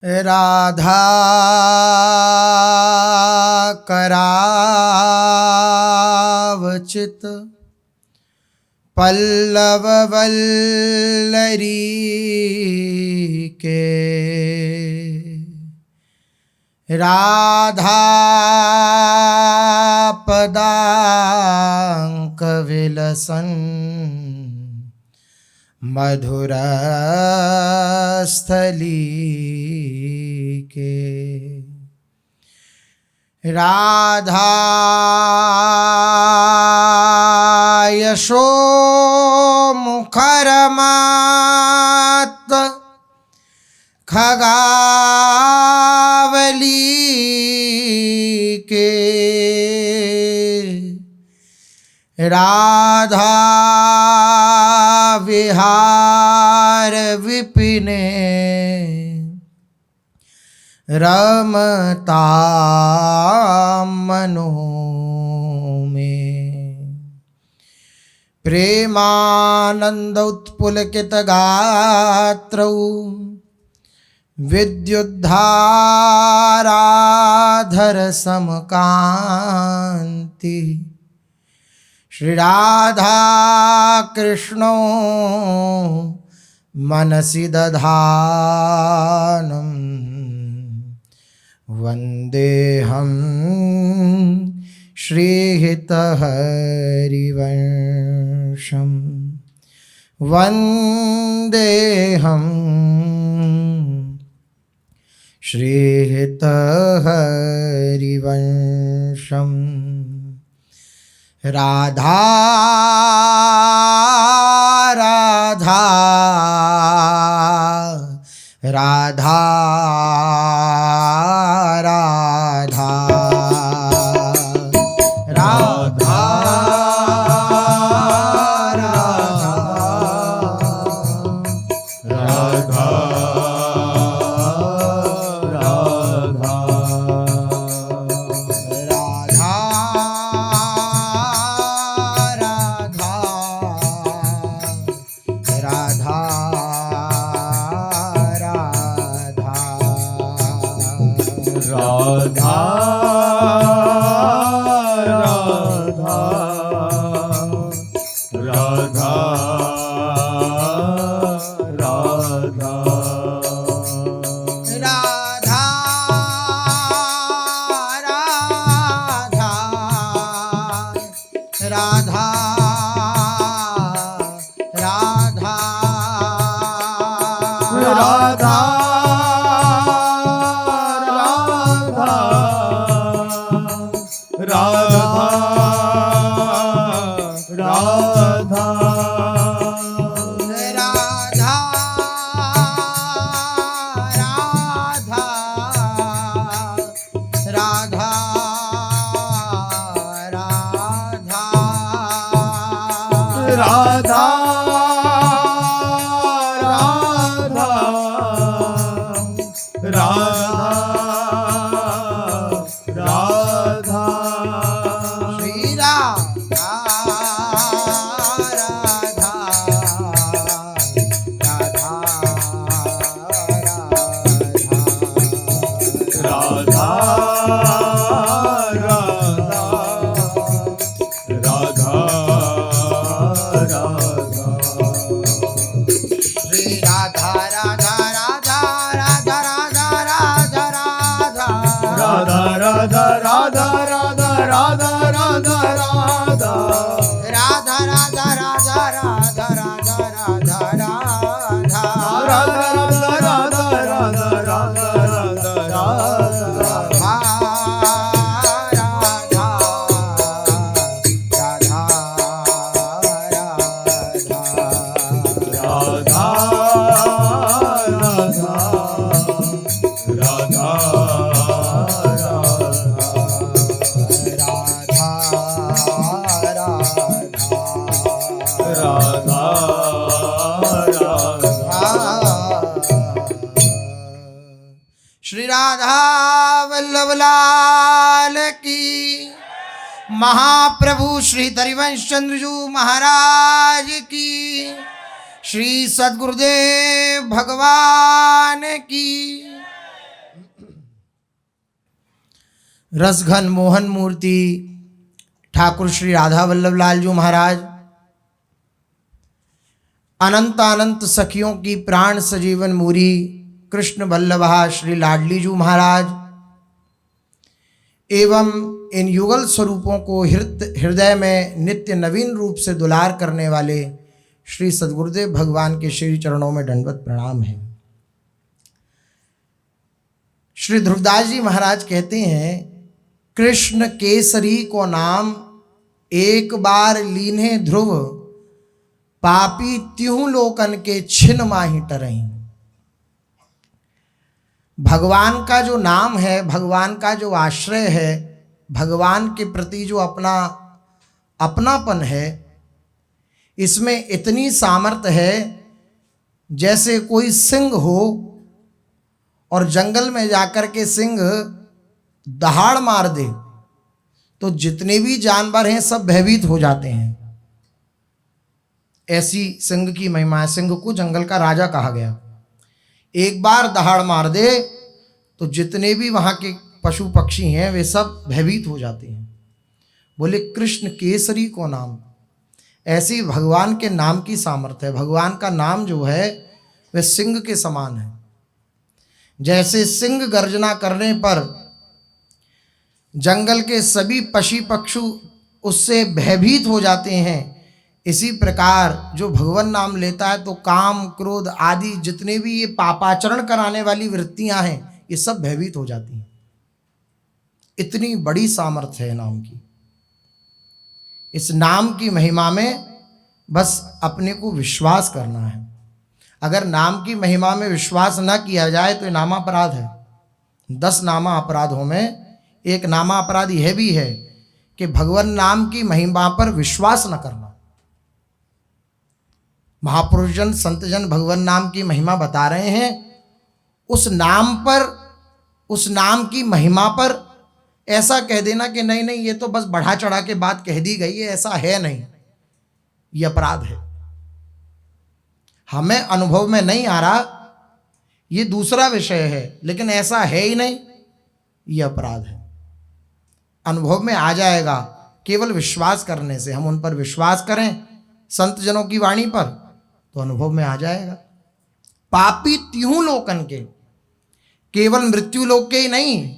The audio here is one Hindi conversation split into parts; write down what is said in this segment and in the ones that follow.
राधा करावचित पल्लव वल्लरी के राधा पदांक विलसन मधुर स्थली के राधा यशो मुखरमात खगावली के राधा विहार विपिने रमता मनो में प्रेमानंद उत्पुलकित गात्रौ विद्युद्धाराधर समकांति श्री राधा कृष्णो मनसि दधानं वन्देऽहं श्रीहितहरिवंशं वन्देऽहं श्रीहितहरिवंशम् राधा राधा राधा राधा राधा राधा श्री राधा वल्लभ लाल की, महाप्रभु श्री हरिवंश चंद्र जी महाराज की, श्री सद्गुरुदेव भगवान की, रसघन मोहन मूर्ति ठाकुर श्री राधा वल्लभ लाल जी महाराज, अनंत अनंत सखियों की प्राण सजीवन मूरी कृष्ण वल्लभा श्री लाडली जी महाराज एवं इन युगल स्वरूपों को हृदय में नित्य नवीन रूप से दुलार करने वाले श्री सद्गुरुदेव भगवान के श्री चरणों में दंडवत प्रणाम है। श्री ध्रुवदास जी महाराज कहते हैं, कृष्ण केसरी को नाम एक बार लीने ध्रुव, पापी त्यों लोकन के छिन माही टरहीं। भगवान का जो नाम है, भगवान का जो आश्रय है, भगवान के प्रति जो अपनापन है, इसमें इतनी सामर्थ्य है जैसे कोई सिंह हो और जंगल में जाकर के सिंह दहाड़ मार दे तो जितने भी जानवर हैं सब भयभीत हो जाते हैं। ऐसी सिंह की महिमा है। सिंह को जंगल का राजा कहा गया। एक बार दहाड़ मार दे तो जितने भी वहाँ के पशु पक्षी हैं वे सब भयभीत हो जाते हैं। बोले कृष्ण केसरी को नाम, ऐसी भगवान के नाम की सामर्थ्य है। भगवान का नाम जो है वह सिंह के समान है। जैसे सिंह गर्जना करने पर जंगल के सभी पशु पक्षी उससे भयभीत हो जाते हैं, इसी प्रकार जो भगवान नाम लेता है तो काम क्रोध आदि जितने भी ये पापाचरण कराने वाली वृत्तियां हैं ये सब भयभीत हो जाती हैं। इतनी बड़ी सामर्थ्य है नाम की। इस नाम की महिमा में बस अपने को विश्वास करना है। अगर नाम की महिमा में विश्वास न किया जाए तो ये नामा अपराध है। 10 नामा अपराधों में एक नामा अपराध यह भी है कि भगवान नाम की महिमा पर विश्वास न करना। महापुरुषजन संतजन भगवान नाम की महिमा बता रहे हैं, उस नाम पर, उस नाम की महिमा पर ऐसा कह देना कि नहीं नहीं ये तो बस बढ़ा चढ़ा के बात कह दी गई है, ऐसा है नहीं, ये अपराध है। हमें अनुभव में नहीं आ रहा ये दूसरा विषय है, लेकिन ऐसा है ही नहीं, ये अपराध है। अनुभव में आ जाएगा केवल विश्वास करने से। हम उन पर विश्वास करें संत जनों की वाणी पर तो अनुभव में आ जाएगा। पापी त्यों लोकन के, केवल मृत्यु लोक के ही नहीं।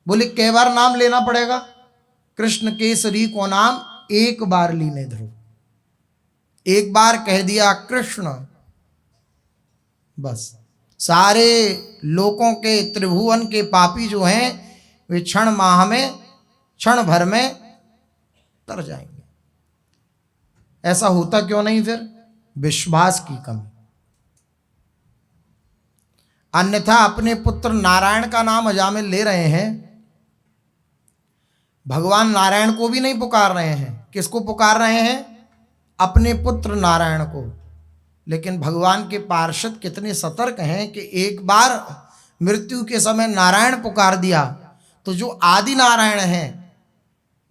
बोले कै बार नाम लेना पड़ेगा? कृष्ण केसरी को नाम एक बार लीने ध्रुव। एक बार कह दिया कृष्ण, बस सारे लोकों के त्रिभुवन के पापी जो हैं वे क्षण माह में, क्षण भर में तर जाएंगे। ऐसा होता क्यों नहीं? फिर विश्वास की कमी। अन्यथा अपने पुत्र नारायण का नाम अजामिल ले रहे हैं, भगवान नारायण को भी नहीं पुकार रहे हैं। किसको पुकार रहे हैं? अपने पुत्र नारायण को। लेकिन भगवान के पार्षद कितने सतर्क हैं कि एक बार मृत्यु के समय नारायण पुकार दिया तो जो आदि नारायण हैं,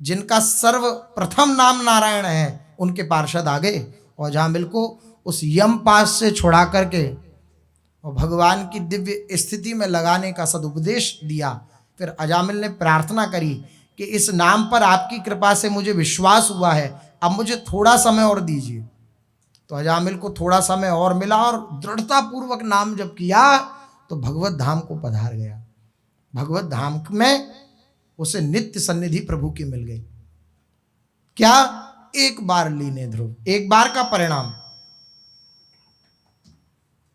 जिनका सर्वप्रथम नाम नारायण है, उनके पार्षद आ गए और अजामिल को उस यमपाश से छुड़ा करके और भगवान की दिव्य स्थिति में लगाने का सदुपदेश दिया। फिर अजामिल ने प्रार्थना करी कि इस नाम पर आपकी कृपा से मुझे विश्वास हुआ है, अब मुझे थोड़ा समय और दीजिए। तो अजामिल को थोड़ा समय और मिला और दृढ़तापूर्वक नाम जब किया तो भगवत धाम को पधार गया। भगवत धाम में उसे नित्य सन्निधि प्रभु की मिल गई। क्या? एक बार लीने ध्रुव। एक बार का परिणाम,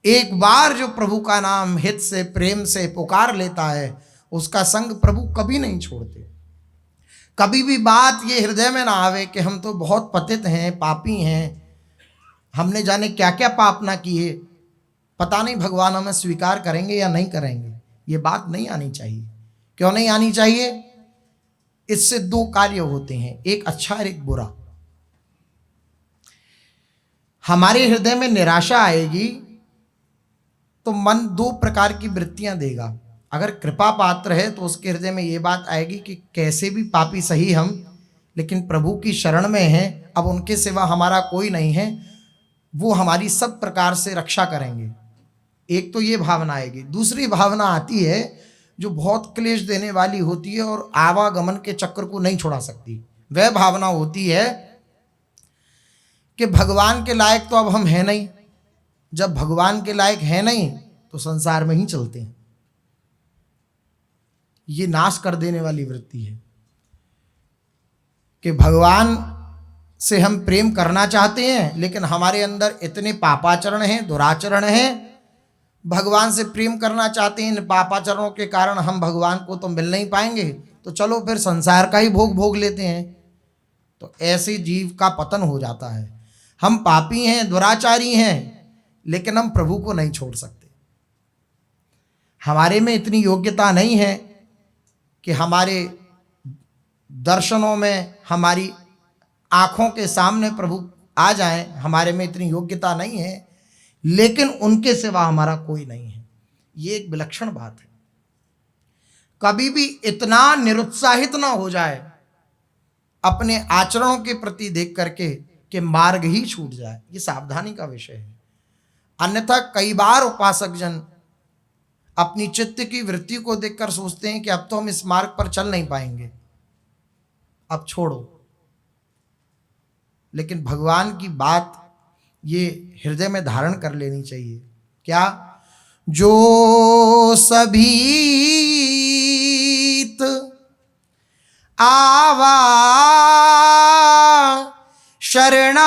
एक बार जो प्रभु का नाम हित से प्रेम से पुकार लेता है उसका संग प्रभु कभी नहीं छोड़ते। कभी भी बात ये हृदय में ना आवे कि हम तो बहुत पतित हैं, पापी हैं, हमने जाने क्या क्या पाप ना किए, पता नहीं भगवान हमें स्वीकार करेंगे या नहीं करेंगे। ये बात नहीं आनी चाहिए। क्यों नहीं आनी चाहिए? इससे 2 कार्य होते हैं, एक अच्छा और एक बुरा। हमारे हृदय में निराशा आएगी तो मन 2 प्रकार की वृत्तियां देगा। अगर कृपा पात्र है तो उसके हृदय में ये बात आएगी कि कैसे भी पापी सही हम, लेकिन प्रभु की शरण में हैं, अब उनके सिवा हमारा कोई नहीं है, वो हमारी सब प्रकार से रक्षा करेंगे। एक तो ये भावना आएगी। दूसरी भावना आती है जो बहुत क्लेश देने वाली होती है और आवागमन के चक्र को नहीं छोड़ा सकती। वह भावना होती है कि भगवान के लायक तो अब हम हैं नहीं, जब भगवान के लायक हैं नहीं तो संसार में ही चलते हैं। ये नाश कर देने वाली वृत्ति है कि भगवान से हम प्रेम करना चाहते हैं लेकिन हमारे अंदर इतने पापाचरण हैं, दुराचरण हैं। भगवान से प्रेम करना चाहते हैं, इन पापाचरणों के कारण हम भगवान को तो मिल नहीं पाएंगे, तो चलो फिर संसार का ही भोग भोग लेते हैं। तो ऐसे जीव का पतन हो जाता है। हम पापी हैं, दुराचारी हैं, लेकिन हम प्रभु को नहीं छोड़ सकते। हमारे में इतनी योग्यता नहीं है कि हमारे दर्शनों में, हमारी आँखों के सामने प्रभु आ जाएं, हमारे में इतनी योग्यता नहीं है, लेकिन उनके सिवा हमारा कोई नहीं है। ये एक विलक्षण बात है। कभी भी इतना निरुत्साहित ना हो जाए अपने आचरणों के प्रति देख करके कि मार्ग ही छूट जाए, ये सावधानी का विषय है। अन्यथा कई बार उपासक जन अपनी चित्त की वृत्ति को देखकर सोचते हैं कि अब तो हम इस मार्ग पर चल नहीं पाएंगे, अब छोड़ो। लेकिन भगवान की बात ये हृदय में धारण कर लेनी चाहिए। क्या? जो सभीत आवा शरणाई,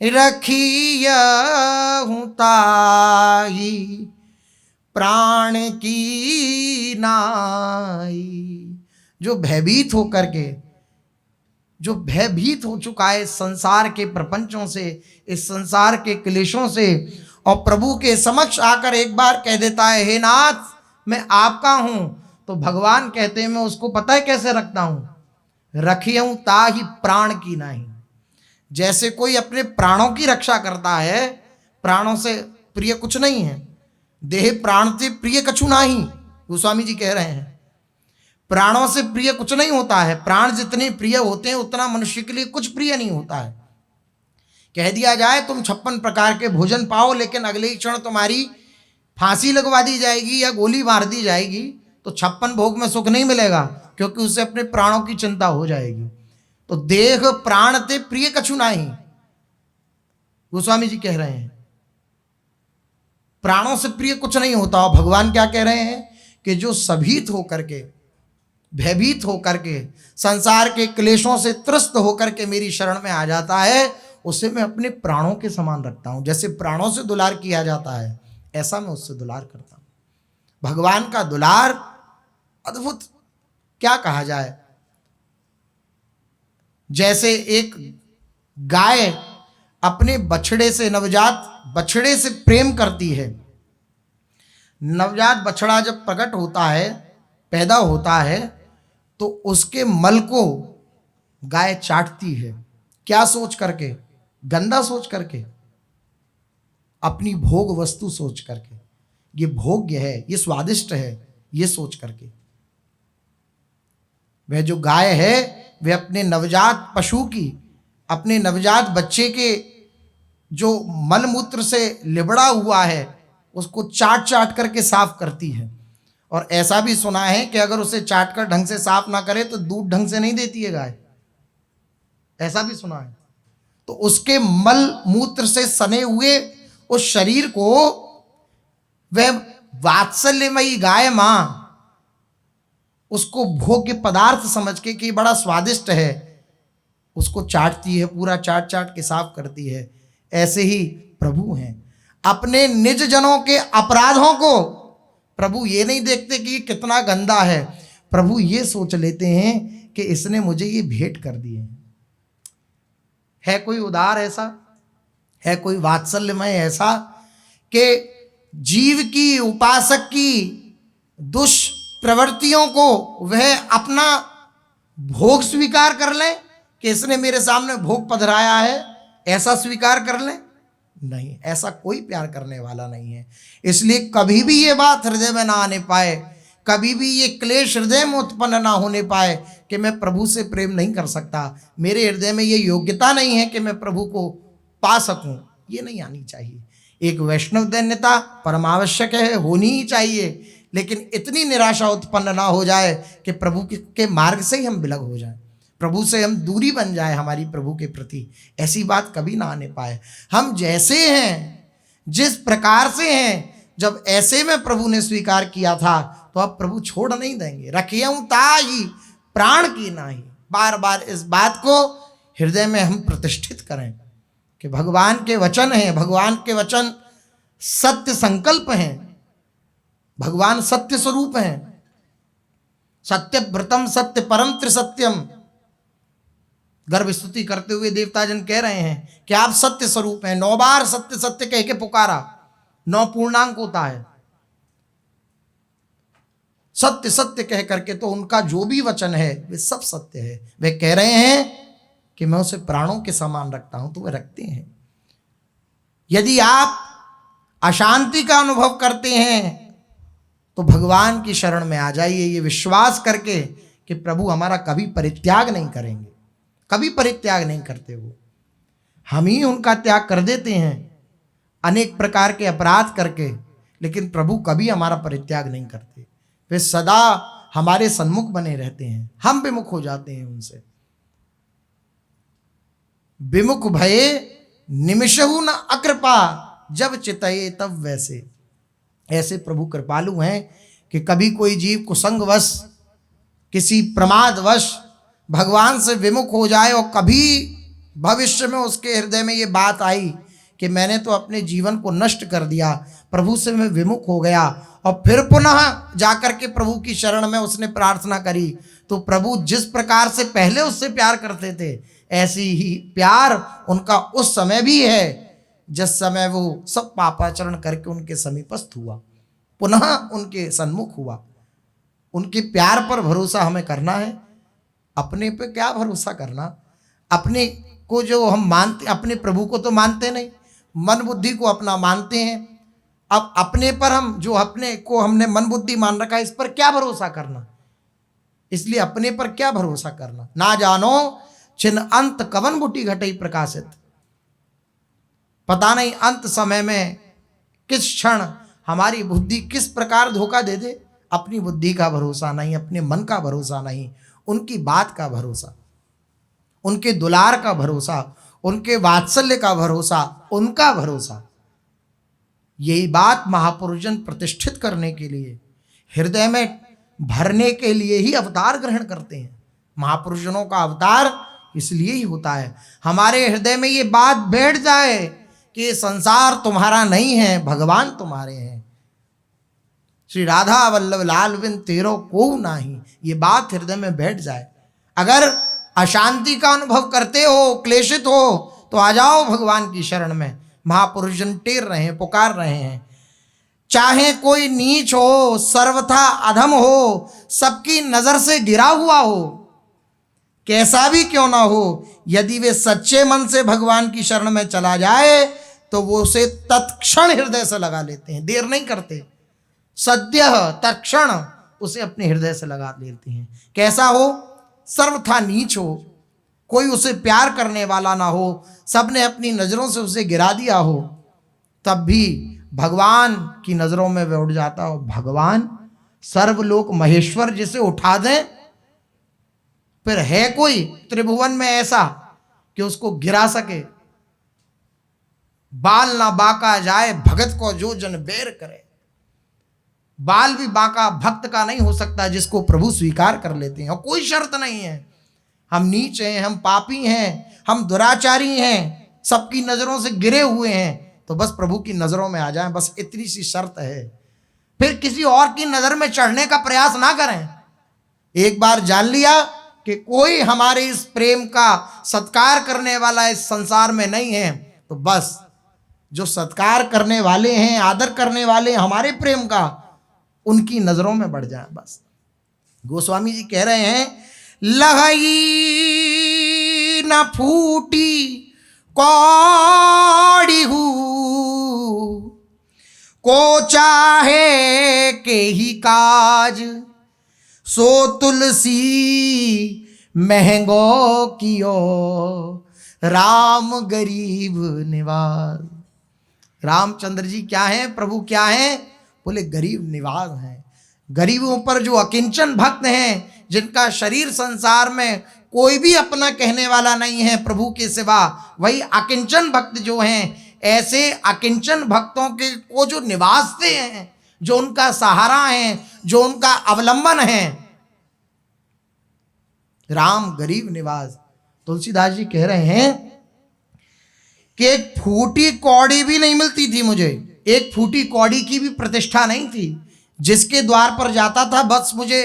रखियहु ताहि प्राण की नाई। जो भयभीत होकर के, जो भयभीत हो चुका है संसार के प्रपंचों से, इस संसार के क्लेशों से, और प्रभु के समक्ष आकर एक बार कह देता है, हे नाथ मैं आपका हूं, तो भगवान कहते हैं मैं उसको पता है कैसे रखता हूं, रखियहूं ताहि प्राण की नाही। जैसे कोई अपने प्राणों की रक्षा करता है, प्राणों से प्रिय कुछ नहीं है, देह प्राण से प्रिय कछु नाही, गोस्वामी जी कह रहे हैं। प्राणों से प्रिय कुछ नहीं होता है। प्राण जितने प्रिय होते हैं उतना मनुष्य के लिए कुछ प्रिय नहीं होता है। कह दिया जाए तुम 56 प्रकार के भोजन पाओ, लेकिन अगले ही क्षण तुम्हारी फांसी लगवा दी जाएगी या गोली मार दी जाएगी, तो 56 भोग में सुख नहीं मिलेगा, क्योंकि उससे अपने प्राणों की चिंता हो जाएगी। तो देह प्राण ते प्रिय कछु नाही, गोस्वामी जी कह रहे हैं। प्राणों से प्रिय कुछ नहीं होता। और भगवान क्या कह रहे हैं कि जो सभीत होकर के, भयभीत होकर के, संसार के क्लेशों से त्रस्त होकर के मेरी शरण में आ जाता है, उसे मैं अपने प्राणों के समान रखता हूं। जैसे प्राणों से दुलार किया जाता है, ऐसा मैं उससे दुलार करता हूं। भगवान का दुलार अद्भुत, क्या कहा जाए। जैसे एक गाय अपने बछड़े से, नवजात बछड़े से प्रेम करती है। नवजात बछड़ा जब प्रकट होता है, पैदा होता है, तो उसके मल को गाय चाटती है। क्या सोच करके? गंदा सोच करके, अपनी भोग वस्तु सोच करके, ये भोग्य है, ये स्वादिष्ट है, ये सोच करके। वह जो गाय है वह अपने नवजात पशु की, अपने नवजात बच्चे के जो मल मूत्र से लिबड़ा हुआ है उसको चाट चाट करके साफ करती है। और ऐसा भी सुना है कि अगर उसे चाट कर ढंग से साफ ना करे तो दूध ढंग से नहीं देती है गाय, ऐसा भी सुना है। तो उसके मल मूत्र से सने हुए उस शरीर को वह वात्सल्यमयी गाय मां उसको भोग्य पदार्थ समझ के कि बड़ा स्वादिष्ट है, उसको चाटती है, पूरा चाट चाट के साफ करती है। ऐसे ही प्रभु हैं। अपने निज जनों के अपराधों को प्रभु ये नहीं देखते कि ये कितना गंदा है, प्रभु ये सोच लेते हैं कि इसने मुझे ये भेंट कर दिए। है कोई उदार ऐसा, है कोई वात्सल्यमय ऐसा कि जीव की, उपासक की दुष्प्रवृत्तियों को वह अपना भोग स्वीकार कर ले कि इसने मेरे सामने भोग पधराया है, ऐसा स्वीकार कर ले? नहीं, ऐसा कोई प्यार करने वाला नहीं है। इसलिए कभी भी ये बात हृदय में ना आने पाए, कभी भी ये क्लेश हृदय में उत्पन्न ना होने पाए कि मैं प्रभु से प्रेम नहीं कर सकता, मेरे हृदय में ये योग्यता नहीं है कि मैं प्रभु को पा सकूं, ये नहीं आनी चाहिए। एक वैष्णव दैन्यता परम आवश्यक है, होनी ही चाहिए, लेकिन इतनी निराशा उत्पन्न ना हो जाए कि प्रभु के मार्ग से ही हम विलग हो जाएं, प्रभु से हम दूरी बन जाए हमारी प्रभु के प्रति। ऐसी बात कभी ना आने पाए। हम जैसे हैं, जिस प्रकार से हैं, जब ऐसे में प्रभु ने स्वीकार किया था तो अब प्रभु छोड़ नहीं देंगे। रखियऊं ताही प्राण की नाही। बार बार इस बात को हृदय में हम प्रतिष्ठित करें कि भगवान के वचन हैं, भगवान के वचन सत्य संकल्प हैं, भगवान सत्य स्वरूप हैं। सत्य व्रतम सत्य परम त्रिसत्यम। गर्भ स्तुति करते हुए देवताजन कह रहे हैं कि आप सत्य स्वरूप हैं। 9 बार सत्य सत्य कह के पुकारा, 9 पूर्णांक होता है। सत्य सत्य कह करके तो उनका जो भी वचन है वे सब सत्य है। वे कह रहे हैं कि मैं उसे प्राणों के समान रखता हूं, तो वे रखते हैं। यदि आप अशांति का अनुभव करते हैं तो भगवान की शरण में आ जाइए, ये विश्वास करके कि प्रभु हमारा कभी परित्याग नहीं करेंगे। कभी परित्याग नहीं करते वो, हम ही उनका त्याग कर देते हैं अनेक प्रकार के अपराध करके, लेकिन प्रभु कभी हमारा परित्याग नहीं करते। वे सदा हमारे सन्मुख बने रहते हैं, हम विमुख हो जाते हैं उनसे। विमुख भये निमिषहु न अकृपा, जब चितये तब वैसे। ऐसे प्रभु कृपालु हैं कि कभी कोई जीव कुसंगवश, किसी प्रमादवश भगवान से विमुख हो जाए और कभी भविष्य में उसके हृदय में ये बात आई कि मैंने तो अपने जीवन को नष्ट कर दिया, प्रभु से मैं विमुख हो गया, और फिर पुनः जाकर के प्रभु की शरण में उसने प्रार्थना करी, तो प्रभु जिस प्रकार से पहले उससे प्यार करते थे ऐसी ही प्यार उनका उस समय भी है जिस समय वो सब पापाचरण करके उनके समीपस्थ हुआ, पुनः उनके सन्मुख हुआ। उनके प्यार पर भरोसा हमें करना है, अपने पे क्या भरोसा करना। अपने को जो हम मानते, अपने प्रभु को तो मानते नहीं, मन बुद्धि को अपना मानते हैं। अब अपने पर हम जो अपने को हमने मन बुद्धि मान रखा है, इस पर क्या भरोसा करना। इसलिए अपने पर क्या भरोसा करना। ना जानो छिन्न अंत कवन बुटी घटई प्रकाशित। पता नहीं अंत समय में किस क्षण हमारी बुद्धि किस प्रकार धोखा दे दे। अपनी बुद्धि का भरोसा नहीं, अपने मन का भरोसा नहीं, उनकी बात का भरोसा, उनके दुलार का भरोसा, उनके वात्सल्य का भरोसा, उनका भरोसा। यही बात महापुरुषजन प्रतिष्ठित करने के लिए, हृदय में भरने के लिए ही अवतार ग्रहण करते हैं। महापुरुषजनों का अवतार इसलिए ही होता है, हमारे हृदय में ये बात बैठ जाए कि ये संसार तुम्हारा नहीं है, भगवान तुम्हारे हैं। श्री राधा वल्लभ लाल बिन तेरो को नाही, ये बात हृदय में बैठ जाए। अगर अशांति का अनुभव करते हो, क्लेशित हो, तो आ जाओ भगवान की शरण में। महापुरुषजन टेर रहे हैं, पुकार रहे हैं। चाहे कोई नीच हो, सर्वथा अधम हो, सबकी नजर से गिरा हुआ हो, कैसा भी क्यों ना हो, यदि वे सच्चे मन से भगवान की शरण में चला जाए तो वो उसे तत्क्षण हृदय से लगा लेते हैं, देर नहीं करते। सद्य तत्क्षण उसे अपने हृदय से लगा लेते हैं। कैसा हो, सर्वथा नीच हो, कोई उसे प्यार करने वाला ना हो, सबने अपनी नजरों से उसे गिरा दिया हो, तब भी भगवान की नजरों में वह उठ जाता हो। भगवान सर्वलोक महेश्वर जिसे उठा दें, फिर है कोई त्रिभुवन में ऐसा कि उसको गिरा सके। बाल ना बाका जाए भगत को जो जन बैर करे। बाल भी बाका भक्त का नहीं हो सकता जिसको प्रभु स्वीकार कर लेते हैं। और कोई शर्त नहीं है, हम नीच हैं, हम पापी हैं, हम दुराचारी हैं, सबकी नजरों से गिरे हुए हैं, तो बस प्रभु की नजरों में आ जाएं, बस इतनी सी शर्त है। फिर किसी और की नजर में चढ़ने का प्रयास ना करें। एक बार जान लिया कि कोई हमारे इस प्रेम का सत्कार करने वाला इस संसार में नहीं है, तो बस जो सत्कार करने वाले हैं, आदर करने वाले हैं हमारे प्रेम का, उनकी नजरों में बढ़ जाए बस। गोस्वामी जी कह रहे हैं, लहई न फूटी कौड़ी हूँ, को चाहे के ही काज, सो तुलसी महंगो कियो, राम गरीब निवाज। रामचंद्र जी क्या हैं, प्रभु क्या हैं? बोले गरीब निवाज हैं। गरीबों पर जो अकिंचन भक्त हैं, जिनका शरीर संसार में कोई भी अपना कहने वाला नहीं है प्रभु के सिवा, वही अकिंचन भक्त जो हैं, ऐसे अकिंचन भक्तों के को जो निवासते हैं, जो उनका सहारा है, जो उनका अवलंबन है, राम गरीब निवाज। तुलसीदास जी कह रहे हैं कि एक फूटी कौड़ी भी नहीं मिलती थी मुझे, एक फूटी कौड़ी की भी प्रतिष्ठा नहीं थी। जिसके द्वार पर जाता था बस मुझे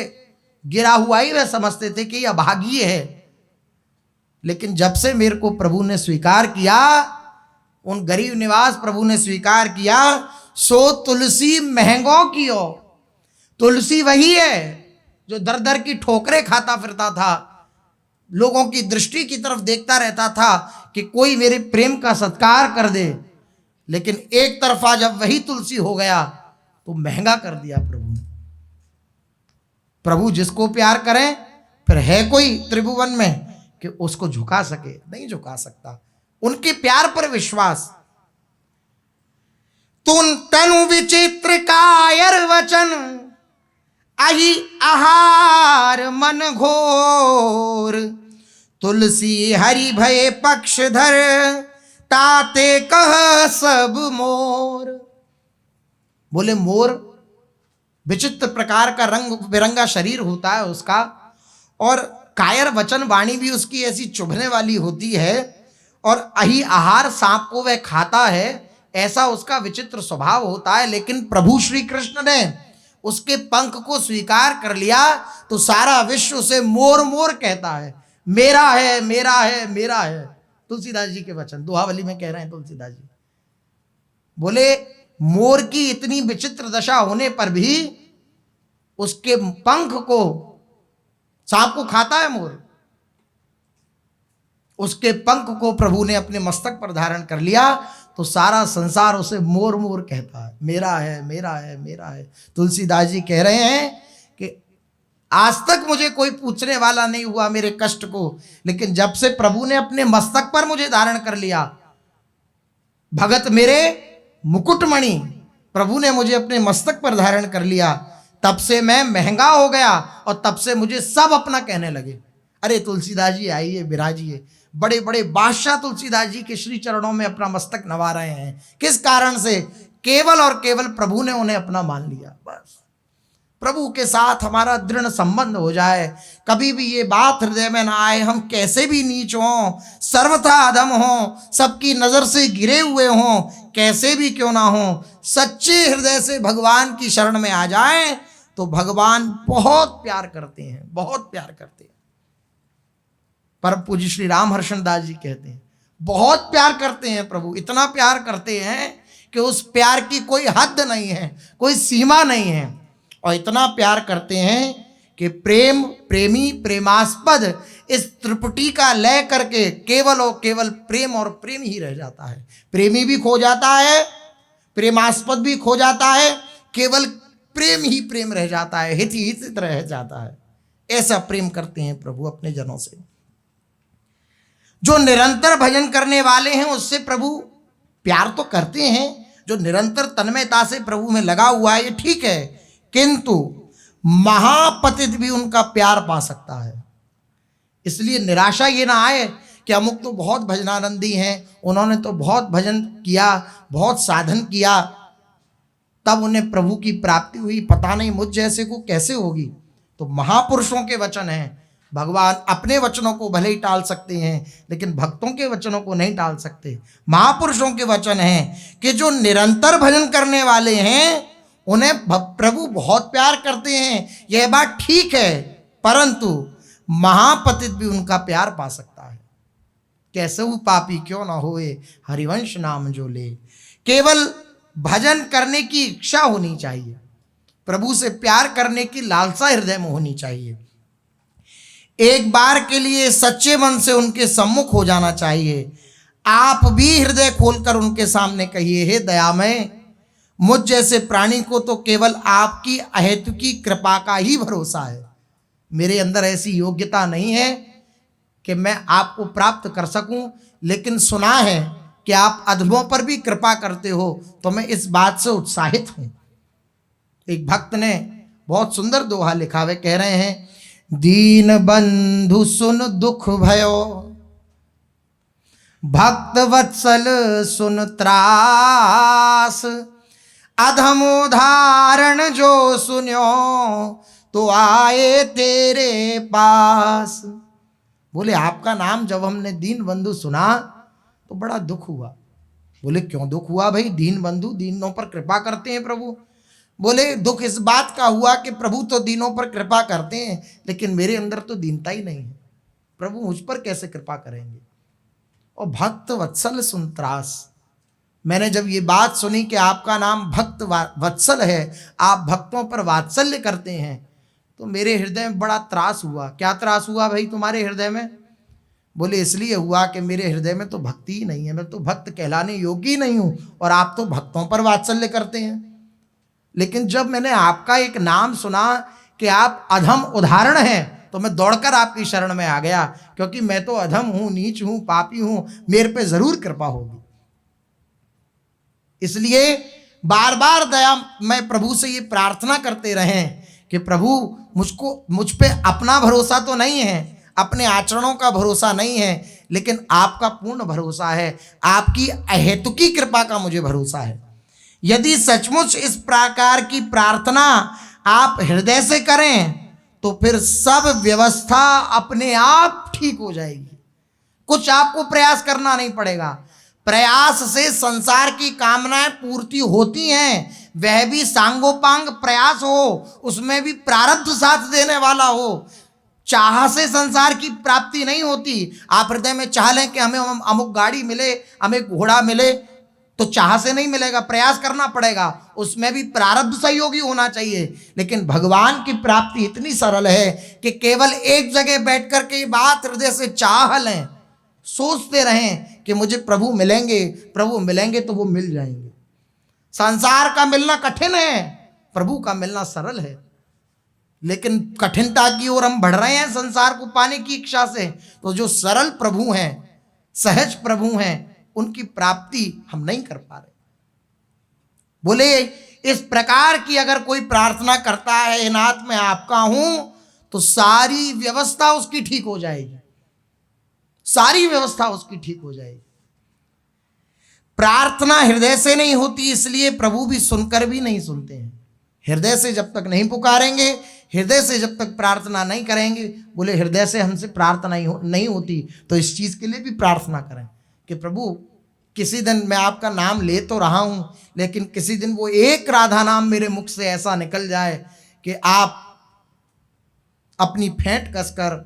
गिरा हुआ ही वह समझते थे कि यह अभागी है। लेकिन जब से मेरे को प्रभु ने स्वीकार किया, उन गरीब निवास प्रभु ने स्वीकार किया, सो तुलसी महंगों की हो। तुलसी वही है जो दर दर की ठोकरें खाता फिरता था, लोगों की दृष्टि की तरफ देखता रहता था कि कोई मेरे प्रेम का सत्कार कर दे। लेकिन एक तरफा जब वही तुलसी हो गया तो महंगा कर दिया प्रभु ने। प्रभु जिसको प्यार करें, फिर है कोई त्रिभुवन में कि उसको झुका सके? नहीं झुका सकता। उनके प्यार पर विश्वास। तुम तनु विचित्र कायर वचन, अहि आहार मन घोर। तुलसी हरि भय पक्षधर, ताते कह सब मोर। बोले मोर विचित्र प्रकार का रंग बिरंगा शरीर होता है उसका, और कायर वचन वाणी भी उसकी ऐसी चुभने वाली होती है, और अहि आहार सांप को वह खाता है, ऐसा उसका विचित्र स्वभाव होता है। लेकिन प्रभु श्री कृष्ण ने उसके पंख को स्वीकार कर लिया तो सारा विश्व उसे मोर मोर कहता है, मेरा है मेरा है मेरा है। तुलसीदास जी के वचन दोहावली में कह रहे हैं तुलसीदास जी। बोले मोर की इतनी विचित्र दशा होने पर भी उसके पंख को सांप को खाता है मोर, उसके पंख को प्रभु ने अपने मस्तक पर धारण कर लिया तो सारा संसार उसे मोर मोर कहता है, मेरा है मेरा है मेरा है। तुलसीदास जी कह रहे हैं कि आज तक मुझे कोई पूछने वाला नहीं हुआ मेरे कष्ट को, लेकिन जब से प्रभु ने अपने मस्तक पर मुझे धारण कर लिया, भगत मेरे मुकुटमणि, प्रभु ने मुझे अपने मस्तक पर धारण कर लिया, तब से मैं महंगा हो गया और तब से मुझे सब अपना कहने लगे। अरे तुलसीदास जी आइए विराजिए। बड़े बड़े बादशाह तुलसीदास जी के श्री चरणों में अपना मस्तक नवा रहे हैं। किस कारण से? केवल और केवल प्रभु ने उन्हें अपना मान लिया। बस प्रभु के साथ हमारा दृढ़ संबंध हो जाए, कभी भी ये बात हृदय में ना आए हम कैसे भी नीच हों, सर्वथा अधम हों, सबकी नजर से गिरे हुए हों, कैसे भी क्यों ना हों, सच्चे हृदय से भगवान की शरण में आ जाएं तो भगवान बहुत प्यार करते हैं, बहुत प्यार करते हैं। परम पूज्य श्री राम हर्षण दास जी कहते हैं बहुत प्यार करते हैं प्रभु, इतना प्यार करते हैं कि उस प्यार की कोई हद नहीं है, कोई सीमा नहीं है। और इतना प्यार करते हैं कि प्रेम प्रेमी प्रेमास्पद इस त्रिपुटी का लय करके केवल और केवल प्रेम और प्रेम ही रह जाता है। प्रेमी भी खो जाता है, प्रेमास्पद भी खो जाता है, केवल प्रेम ही प्रेम रह जाता है, हित ही हित रह जाता है। ऐसा प्रेम करते हैं प्रभु अपने जनों से। जो निरंतर भजन करने वाले हैं उससे प्रभु प्यार तो करते हैं, जो निरंतर तन्मयता से प्रभु में लगा हुआ है ये ठीक है, किंतु महापतित भी उनका प्यार पा सकता है। इसलिए निराशा ये ना आए कि अमुक तो बहुत भजनानंदी हैं, उन्होंने तो बहुत भजन किया, बहुत साधन किया, तब उन्हें प्रभु की प्राप्ति हुई, पता नहीं मुझ जैसे को कैसे होगी। तो महापुरुषों के वचन हैं, भगवान अपने वचनों को भले ही टाल सकते हैं लेकिन भक्तों के वचनों को नहीं टाल सकते। महापुरुषों के वचन हैं कि जो निरंतर भजन करने वाले हैं उन्हें प्रभु बहुत प्यार करते हैं, यह बात ठीक है, परंतु महापतित भी उनका प्यार पा सकता है। कैसे वो पापी क्यों ना होए हरिवंश नाम जो ले। केवल भजन करने की इच्छा होनी चाहिए, प्रभु से प्यार करने की लालसा हृदय में होनी चाहिए। एक बार के लिए सच्चे मन से उनके सम्मुख हो जाना चाहिए। आप भी हृदय खोलकर उनके सामने कहिए, हे दयामय, मुझ जैसे प्राणी को तो केवल आपकी अहेतुकी कृपा का ही भरोसा है। मेरे अंदर ऐसी योग्यता नहीं है कि मैं आपको प्राप्त कर सकूं, लेकिन सुना है कि आप अधमों पर भी कृपा करते हो, तो मैं इस बात से उत्साहित हूं। एक भक्त ने बहुत सुंदर दोहा लिखा हुआ, कह रहे हैं, दीन बंधु सुन दुख भयो, भक्त वत्सल सुन त्रास, अधम उदाहरण जो सुन्यो, तो आए तेरे पास। बोले आपका नाम जब हमने दीन बंधु सुना तो बड़ा दुख हुआ। बोले क्यों दुख हुआ भाई? दीन बंधु दीनों पर कृपा करते हैं प्रभु। बोले दुख इस बात का हुआ कि प्रभु तो दीनों पर कृपा करते हैं, लेकिन मेरे अंदर तो दीनता ही नहीं है, प्रभु मुझ पर कैसे कृपा करेंगे। और भक्त वत्सल सुन त्रास, मैंने जब ये बात सुनी कि आपका नाम भक्त वत्सल है, आप भक्तों पर वात्सल्य करते हैं, तो मेरे हृदय में बड़ा त्रास हुआ। क्या त्रास हुआ भाई तुम्हारे हृदय में? बोले इसलिए हुआ कि मेरे हृदय में तो भक्ति ही नहीं है, मैं तो भक्त कहलाने योग्य ही नहीं हूं, और आप तो भक्तों पर वात्सल्य करते हैं। लेकिन जब मैंने आपका एक नाम सुना कि आप अधम उदाहरण हैं, तो मैं दौड़कर आपकी शरण में आ गया, क्योंकि मैं तो अधम हूं, नीच हूं, पापी हूं, मेरे पे जरूर कृपा होगी। इसलिए बार बार दया मैं प्रभु से ये प्रार्थना करते रहें कि प्रभु मुझ पे अपना भरोसा तो नहीं है, अपने आचरणों का भरोसा नहीं है, लेकिन आपका पूर्ण भरोसा है, आपकी अहेतुकी कृपा का मुझे भरोसा है। यदि सचमुच इस प्रकार की प्रार्थना आप हृदय से करें तो फिर सब व्यवस्था अपने आप ठीक हो जाएगी, कुछ आपको प्रयास करना नहीं पड़ेगा। प्रयास से संसार की कामनाएं पूर्ति होती हैं, वह भी सांगोपांग प्रयास हो, उसमें भी प्रारब्ध साथ देने वाला हो। चाह से संसार की प्राप्ति नहीं होती। आप हृदय में चाह लें कि हमें अमुक गाड़ी मिले, हमें घोड़ा मिले, तो चाह से नहीं मिलेगा, प्रयास करना पड़ेगा, उसमें भी प्रारब्ध सहयोगी होना चाहिए। लेकिन भगवान की प्राप्ति इतनी सरल है कि केवल एक जगह बैठ कर के बात हृदय से चाह लें, सोचते रहें कि मुझे प्रभु मिलेंगे, प्रभु मिलेंगे, तो वो मिल जाएंगे। संसार का मिलना कठिन है, प्रभु का मिलना सरल है। लेकिन कठिनता की ओर हम बढ़ रहे हैं संसार को पाने की इच्छा से, तो जो सरल प्रभु हैं, सहज प्रभु हैं, उनकी प्राप्ति हम नहीं कर पा रहे। बोले इस प्रकार की अगर कोई प्रार्थना करता है, नाथ मैं आपका हूं, तो सारी व्यवस्था उसकी ठीक हो जाएगी, सारी व्यवस्था उसकी ठीक हो जाएगी। प्रार्थना हृदय से नहीं होती, इसलिए प्रभु भी सुनकर भी नहीं सुनते हैं। हृदय से जब तक नहीं पुकारेंगे, हृदय से जब तक प्रार्थना नहीं करेंगे, बोले हृदय से हमसे प्रार्थना नहीं होती, तो इस चीज के लिए भी प्रार्थना करें कि प्रभु किसी दिन मैं आपका नाम ले तो रहा हूं, लेकिन किसी दिन वो एक राधा नाम मेरे मुख से ऐसा निकल जाए कि आप अपनी फेंट कसकर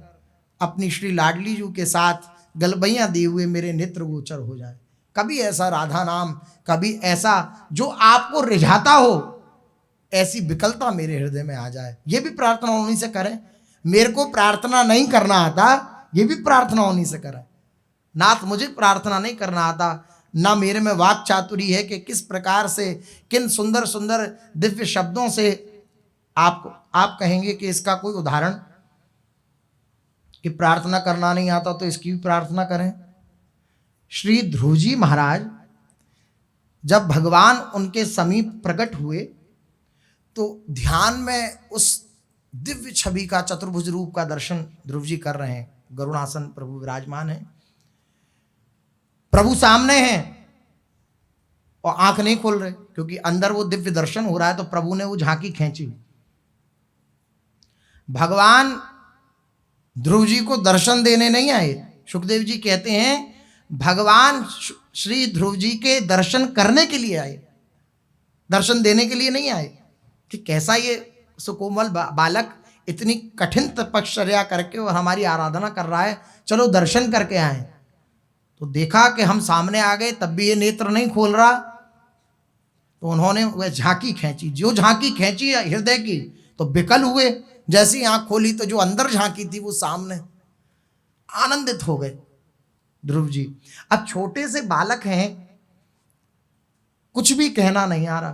अपनी श्री लाडली जी के साथ गलबैयां दिए हुए मेरे नेत्र गोचर हो जाए। कभी ऐसा राधा नाम, कभी ऐसा जो आपको रिझाता हो, ऐसी विकलता मेरे हृदय में आ जाए। ये भी प्रार्थना उन्हीं से करें। मेरे को प्रार्थना नहीं करना आता, ये भी प्रार्थना उन्हीं से करें। नाथ मुझे प्रार्थना नहीं करना आता, ना मेरे में वाक चातुरी है कि किस प्रकार से, किन सुंदर सुंदर दिव्य शब्दों से आप कहेंगे कि इसका कोई उदाहरण, कि प्रार्थना करना नहीं आता तो इसकी भी प्रार्थना करें। श्री ध्रुव जी महाराज जब भगवान उनके समीप प्रकट हुए, तो ध्यान में उस दिव्य छवि का, चतुर्भुज रूप का दर्शन ध्रुव जी कर रहे हैं। गरुड़ासन प्रभु विराजमान है, प्रभु सामने हैं और आंख नहीं खोल रहे, क्योंकि अंदर वो दिव्य दर्शन हो रहा है, तो प्रभु ने वो झांकी खींची। भगवान ध्रुव जी को दर्शन देने नहीं आए। सुखदेव जी कहते हैं भगवान श्री ध्रुव जी के दर्शन करने के लिए आए, दर्शन देने के लिए नहीं आए। कि कैसा ये सुकोमल बालक इतनी कठिन तपश्चर्या करके और हमारी आराधना कर रहा है, चलो दर्शन करके आए। तो देखा कि हम सामने आ गए, तब भी ये नेत्र नहीं खोल रहा, तो उन्होंने वह झांकी खींची। जो झांकी खींची हृदय की, तो विकल हुए। जैसी आंख खोली तो जो अंदर झांकी थी वो सामने, आनंदित हो गए ध्रुव जी। अब छोटे से बालक हैं, कुछ भी कहना नहीं आ रहा,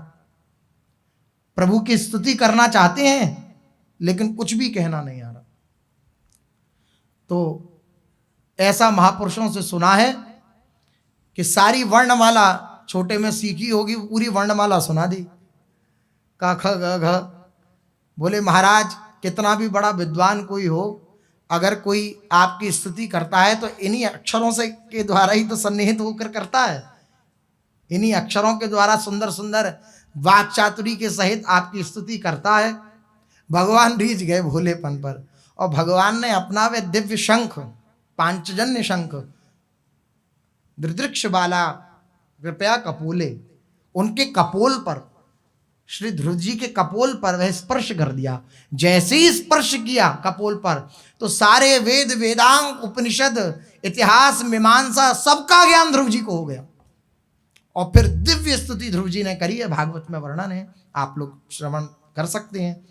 प्रभु की स्तुति करना चाहते हैं लेकिन कुछ भी कहना नहीं आ रहा। तो ऐसा महापुरुषों से सुना है कि सारी वर्णमाला छोटे में सीखी होगी, पूरी वर्णमाला सुना दी, क ख ग घ। बोले महाराज कितना भी बड़ा विद्वान कोई हो, अगर कोई आपकी स्तुति करता है तो इन्हीं अक्षरों से के द्वारा ही तो सन्निहित होकर करता है, इन्हीं अक्षरों के द्वारा सुंदर सुंदर वाक चातुरी के सहित आपकी स्तुति करता है। भगवान रीझ गए भोलेपन पर, और भगवान ने अपना वे दिव्य शंख, पांचजन्य शंख, दृदृक्ष बाला कृपया कपोले, उनके कपोल पर, श्री ध्रुव जी के कपोल पर वह स्पर्श कर दिया। जैसे ही स्पर्श किया कपोल पर, तो सारे वेद वेदांग उपनिषद इतिहास मीमांसा सबका ज्ञान ध्रुव जी को हो गया। और फिर दिव्य स्तुति ध्रुव जी ने करी है, भागवत में वर्णन है, आप लोग श्रवण कर सकते हैं।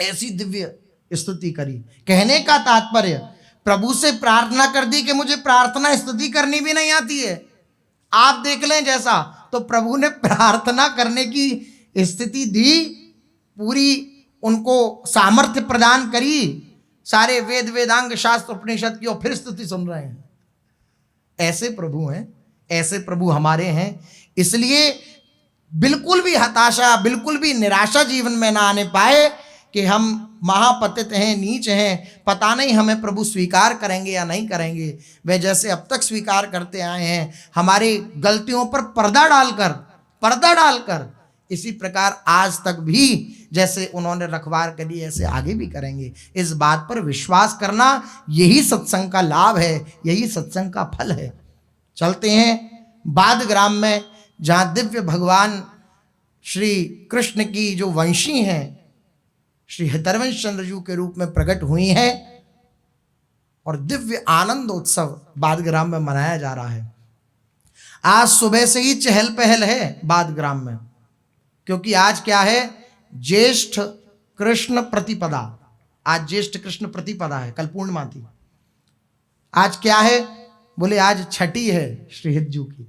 ऐसी दिव्य स्तुति करी। कहने का तात्पर्य, प्रभु से प्रार्थना कर दी कि मुझे प्रार्थना स्तुति करनी भी नहीं आती है, आप देख लें जैसा, तो प्रभु ने प्रार्थना करने की स्थिति दी, पूरी उनको सामर्थ्य प्रदान करी, सारे वेद वेदांग शास्त्र उपनिषद की, और फिर स्तुति सुन रहे हैं। ऐसे प्रभु हैं, ऐसे प्रभु हमारे हैं। इसलिए बिल्कुल भी हताशा, बिल्कुल भी निराशा जीवन में ना आने पाए कि हम महापतित हैं, नीच हैं, पता नहीं हमें प्रभु स्वीकार करेंगे या नहीं करेंगे। वे जैसे अब तक स्वीकार करते आए हैं, हमारी गलतियों पर पर्दा डालकर, इसी प्रकार आज तक भी जैसे उन्होंने रखवार करी, ऐसे आगे भी करेंगे। इस बात पर विश्वास करना, यही सत्संग का लाभ है, यही सत्संग का फल है। चलते हैं बादग्राम में, जहाँ दिव्य भगवान श्री कृष्ण की जो वंशी हैं, श्री हितरवंश चंद्रजू के रूप में प्रकट हुई हैं, और दिव्य आनंद उत्सव बादग्राम में मनाया जा रहा है। आज सुबह से ही चहल पहल है बादग्राम में, क्योंकि आज क्या है, ज्येष्ठ कृष्ण प्रतिपदा। आज ज्येष्ठ कृष्ण प्रतिपदा है, कल पूर्णिमा थी। आज क्या है, बोले आज छठी है श्री हितजू की।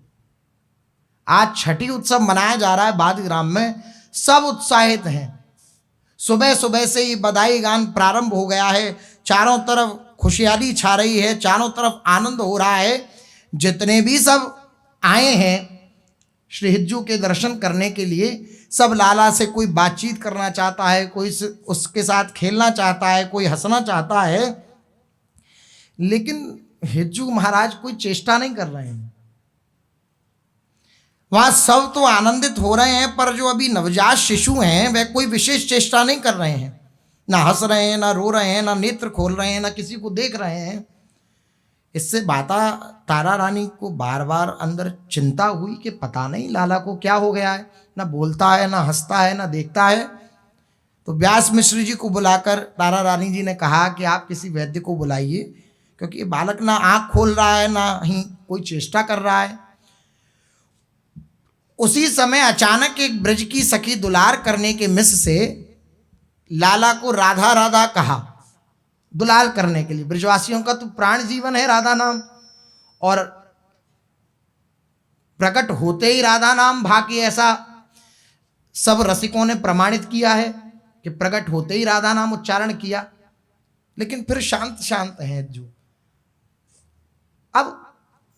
आज छठी उत्सव मनाया जा रहा है बादग्राम में, सब उत्साहित हैं। सुबह सुबह से ही बधाई गान प्रारंभ हो गया है, चारों तरफ खुशहाली छा रही है, चारों तरफ आनंद हो रहा है। जितने भी सब आए हैं श्री हितजू के दर्शन करने के लिए, सब लाला से कोई बातचीत करना चाहता है, कोई उसके साथ खेलना चाहता है, कोई हंसना चाहता है, लेकिन हितजू महाराज कोई चेष्टा नहीं कर रहे हैं। वहां सब तो आनंदित हो रहे हैं, पर जो अभी नवजात शिशु हैं वह कोई विशेष चेष्टा नहीं कर रहे हैं, ना हंस रहे हैं, ना रो रहे हैं, ना नेत्र खोल रहे हैं, ना किसी को देख रहे हैं। इससे माता तारा रानी को बार बार अंदर चिंता हुई कि पता नहीं लाला को क्या हो गया है, ना बोलता है, ना हंसता है, ना देखता है। तो व्यास मिश्र जी को बुलाकर तारा रानी जी ने कहा कि आप किसी वैद्य को बुलाइए, क्योंकि ये बालक ना आँख खोल रहा है, ना ही कोई चेष्टा कर रहा है। उसी समय अचानक एक ब्रज की सखी दुलार करने के मिस से लाला को राधा राधा कहा, दुलार करने के लिए। ब्रजवासियों का तो प्राण जीवन है राधा नाम, और प्रकट होते ही राधा नाम भाकी, ऐसा सब रसिकों ने प्रमाणित किया है कि प्रकट होते ही राधा नाम उच्चारण किया। लेकिन फिर शांत शांत हैं जो, अब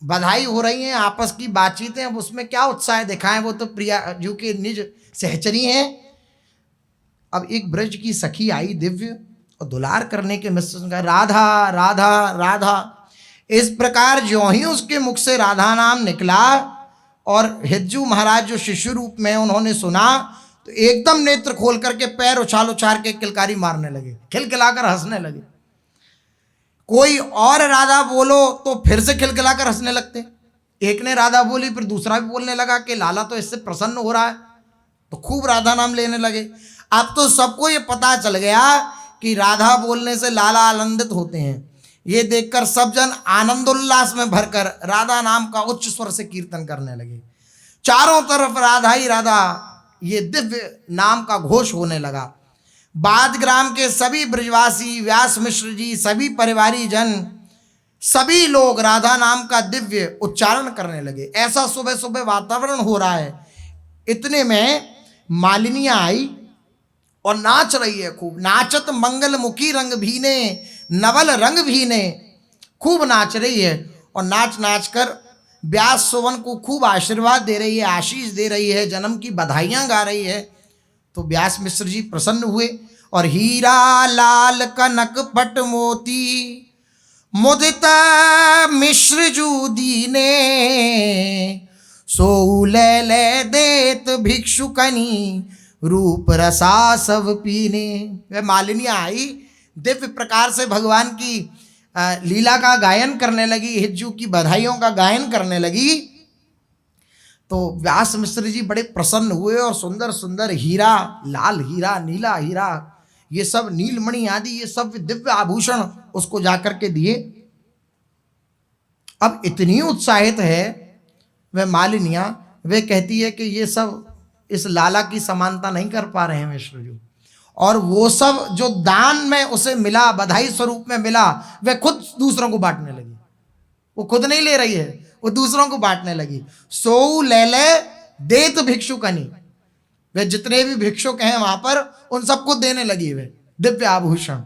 बधाई हो रही है, आपस की बातचीतें, अब उसमें क्या उत्साह दिखाएं, वो तो प्रिया जो के निज सहचरी हैं। अब एक ब्रज की सखी आई दिव्य, और दुलार करने के मिश्र का राधा राधा राधा, इस प्रकार जो ही उसके मुख से राधा नाम निकला, और हितजू महाराज जो शिशु रूप में उन्होंने सुना, तो एकदम नेत्र खोल करके पैर उछाल उछाल के किलकारी मारने लगे, खिलखिलाकर हंसने लगे। कोई और राधा बोलो तो फिर से खिलखिलाकर हंसने लगते। एक ने राधा बोली, फिर दूसरा भी बोलने लगा कि लाला तो इससे प्रसन्न हो रहा है, तो खूब राधा नाम लेने लगे। अब तो सबको ये पता चल गया कि राधा बोलने से लाला आनंदित होते हैं। ये देखकर सब जन आनंद उल्लास में भरकर राधा नाम का उच्च स्वर से कीर्तन करने लगे। चारों तरफ राधा ही राधा, ये दिव्य नाम का घोष होने लगा। बादग्राम के सभी ब्रजवासी, व्यास मिश्र जी, सभी परिवारी जन, सभी लोग राधा नाम का दिव्य उच्चारण करने लगे। ऐसा सुबह सुबह वातावरण हो रहा है। इतने में मालिनियां आई और नाच रही है खूब। नाचत मंगल मुखी रंग भीने, नवल रंग भीने, खूब नाच रही है। और नाच नाच कर व्यास सुवन को खूब आशीर्वाद दे रही है, आशीष दे रही है, जन्म की बधाइयां गा रही है। तो व्यास मिश्र जी प्रसन्न हुए और हीरा लाल कनक पट मोती मुदित मिश्र जू दीने सो ले देत भिक्षुकनी रूप रसा सब पीने। वह मालिनियाँ आई, दिव्य प्रकार से भगवान की लीला का गायन करने लगी, हिज्जू की बधाइयों का गायन करने लगी। तो व्यास मिश्र जी बड़े प्रसन्न हुए और सुंदर सुंदर हीरा, लाल हीरा, नीला हीरा, ये सब नीलमणि आदि ये सब दिव्य आभूषण उसको जाकर के दिए। अब इतनी उत्साहित है वह मालिनियाँ, वे कहती है कि ये सब इस लाला की समानता नहीं कर पा रहे हैं मिश्र जी, और वो सब जो दान में उसे मिला, बधाई स्वरूप में मिला, वह खुद दूसरों को बांटने लगी। वो खुद नहीं ले रही है, वो दूसरों को बांटने लगी। सो ले देत भिक्षुकनी, वे जितने भी भिक्षुक हैं वहां पर उन सबको देने लगी वे दिव्य आभूषण।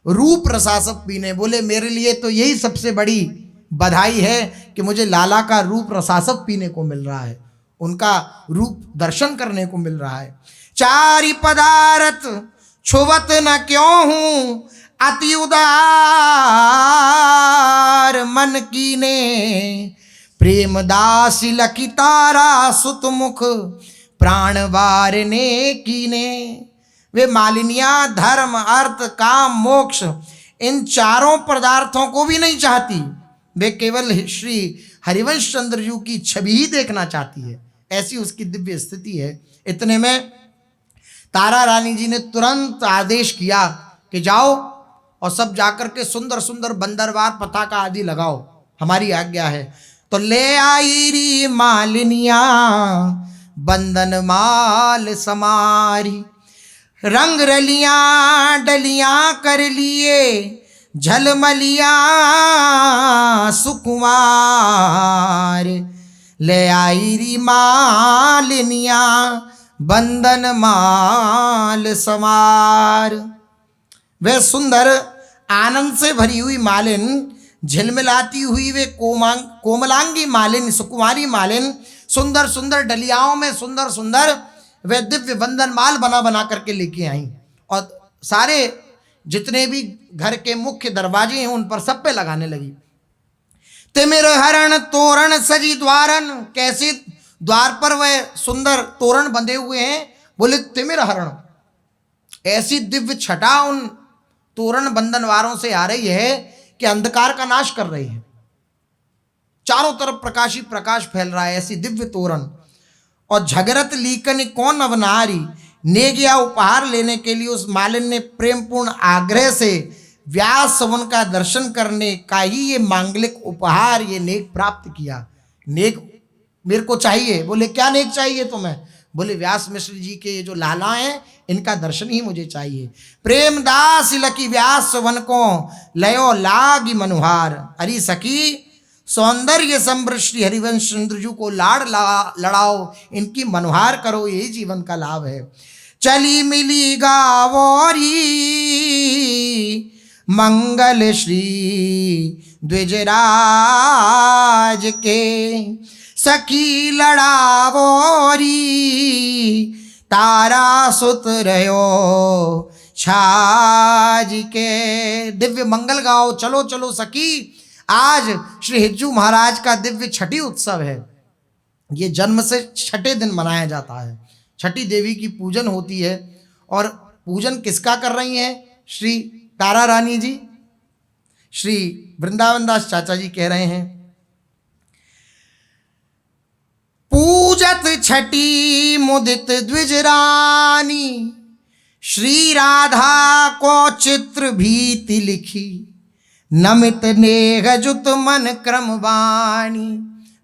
रूप रसासप पीने, बोले मेरे लिए तो यही सबसे बड़ी बधाई है कि मुझे लाला का रूप रसासप पीने को मिल रहा है, उनका रूप दर्शन करने को मिल रहा है। चारि पदार्थ छुवत न क्यों हूं अति उदार मन कीने प्रेम दासी लखी तारा सुत मुख प्राण वारने कीने। वे मालिनियाँ धर्म अर्थ काम मोक्ष इन चारों पदार्थों को भी नहीं चाहती, वे केवल श्री हरिवंश चंद्र जी की छवि ही देखना चाहती है, ऐसी उसकी दिव्य स्थिति है। इतने में तारा रानी जी ने तुरंत आदेश किया कि जाओ और सब जाकर के सुंदर सुंदर बंदरवार पताका आदि लगाओ, हमारी आज्ञा है। तो ले आई री मालिनियाँ बंदन माल समारी रंग रलियाँ डलियाँ कर लिए झलमलियाँ सुकुमार। ले आई री मालिनियाँ बंदन माल समार। वह सुंदर आनंद से भरी हुई मालिन, झिलमिलाती हुई वे कोमलांगी मालिन, सुकुमारी मालिन, सुंदर सुंदर डलियाओं में सुंदर सुंदर वे दिव्य बंधन माल बना बना करके लेके आई और सारे जितने भी घर के मुख्य दरवाजे हैं उन पर सब पे लगाने लगी। तिमिर हरण तोरण सजी द्वारन, कैसे द्वार पर वह सुंदर तोरण बंधे हुए हैं, बोले तिमिर हरण, ऐसी दिव्य छटा उन तोरण बंधनवारों से आ रही है कि अंधकार का नाश कर रही है, चारों तरफ प्रकाशी प्रकाश फैल रहा है, ऐसी दिव्य तोरण। और झगरत लीकन कौन अवनारी, ने गया उपहार लेने के लिए उस मालिन ने प्रेमपूर्ण आग्रह से व्यास सवन का दर्शन करने का ही ये मांगलिक उपहार, ये नेक प्राप्त किया। नेक मेरे को चाहिए, बोले क्या नेक चाहिए तुम्हें, बोले व्यास मिश्र जी के ये जो लाला हैं इनका दर्शन ही मुझे चाहिए। प्रेम दास लकी व्यास सवन को लयो लागी मनुहार, हरी सखी सौंदर्य संवृत श्री हरिवंश चंद्रजू को लड़ाओ, इनकी मनुहार करो, यही जीवन का लाभ है। चली मिली गावोरी मंगल श्री द्विजराज के, सखी लड़ावोरी तारा सुत रहो छाज के। दिव्य मंगल गाओ, चलो चलो सखी, आज श्री हिज्जू महाराज का दिव्य छठी उत्सव है। ये जन्म से छठे दिन मनाया जाता है, छठी देवी की पूजन होती है। और पूजन किसका कर रही हैं श्री तारा रानी जी, श्री वृंदावन दास चाचा जी कह रहे हैं, पूजत छठी मुदित द्विजरानी, श्री राधा को चित्र भीति लिखी, नमित नेह जुत मन क्रमवाणी।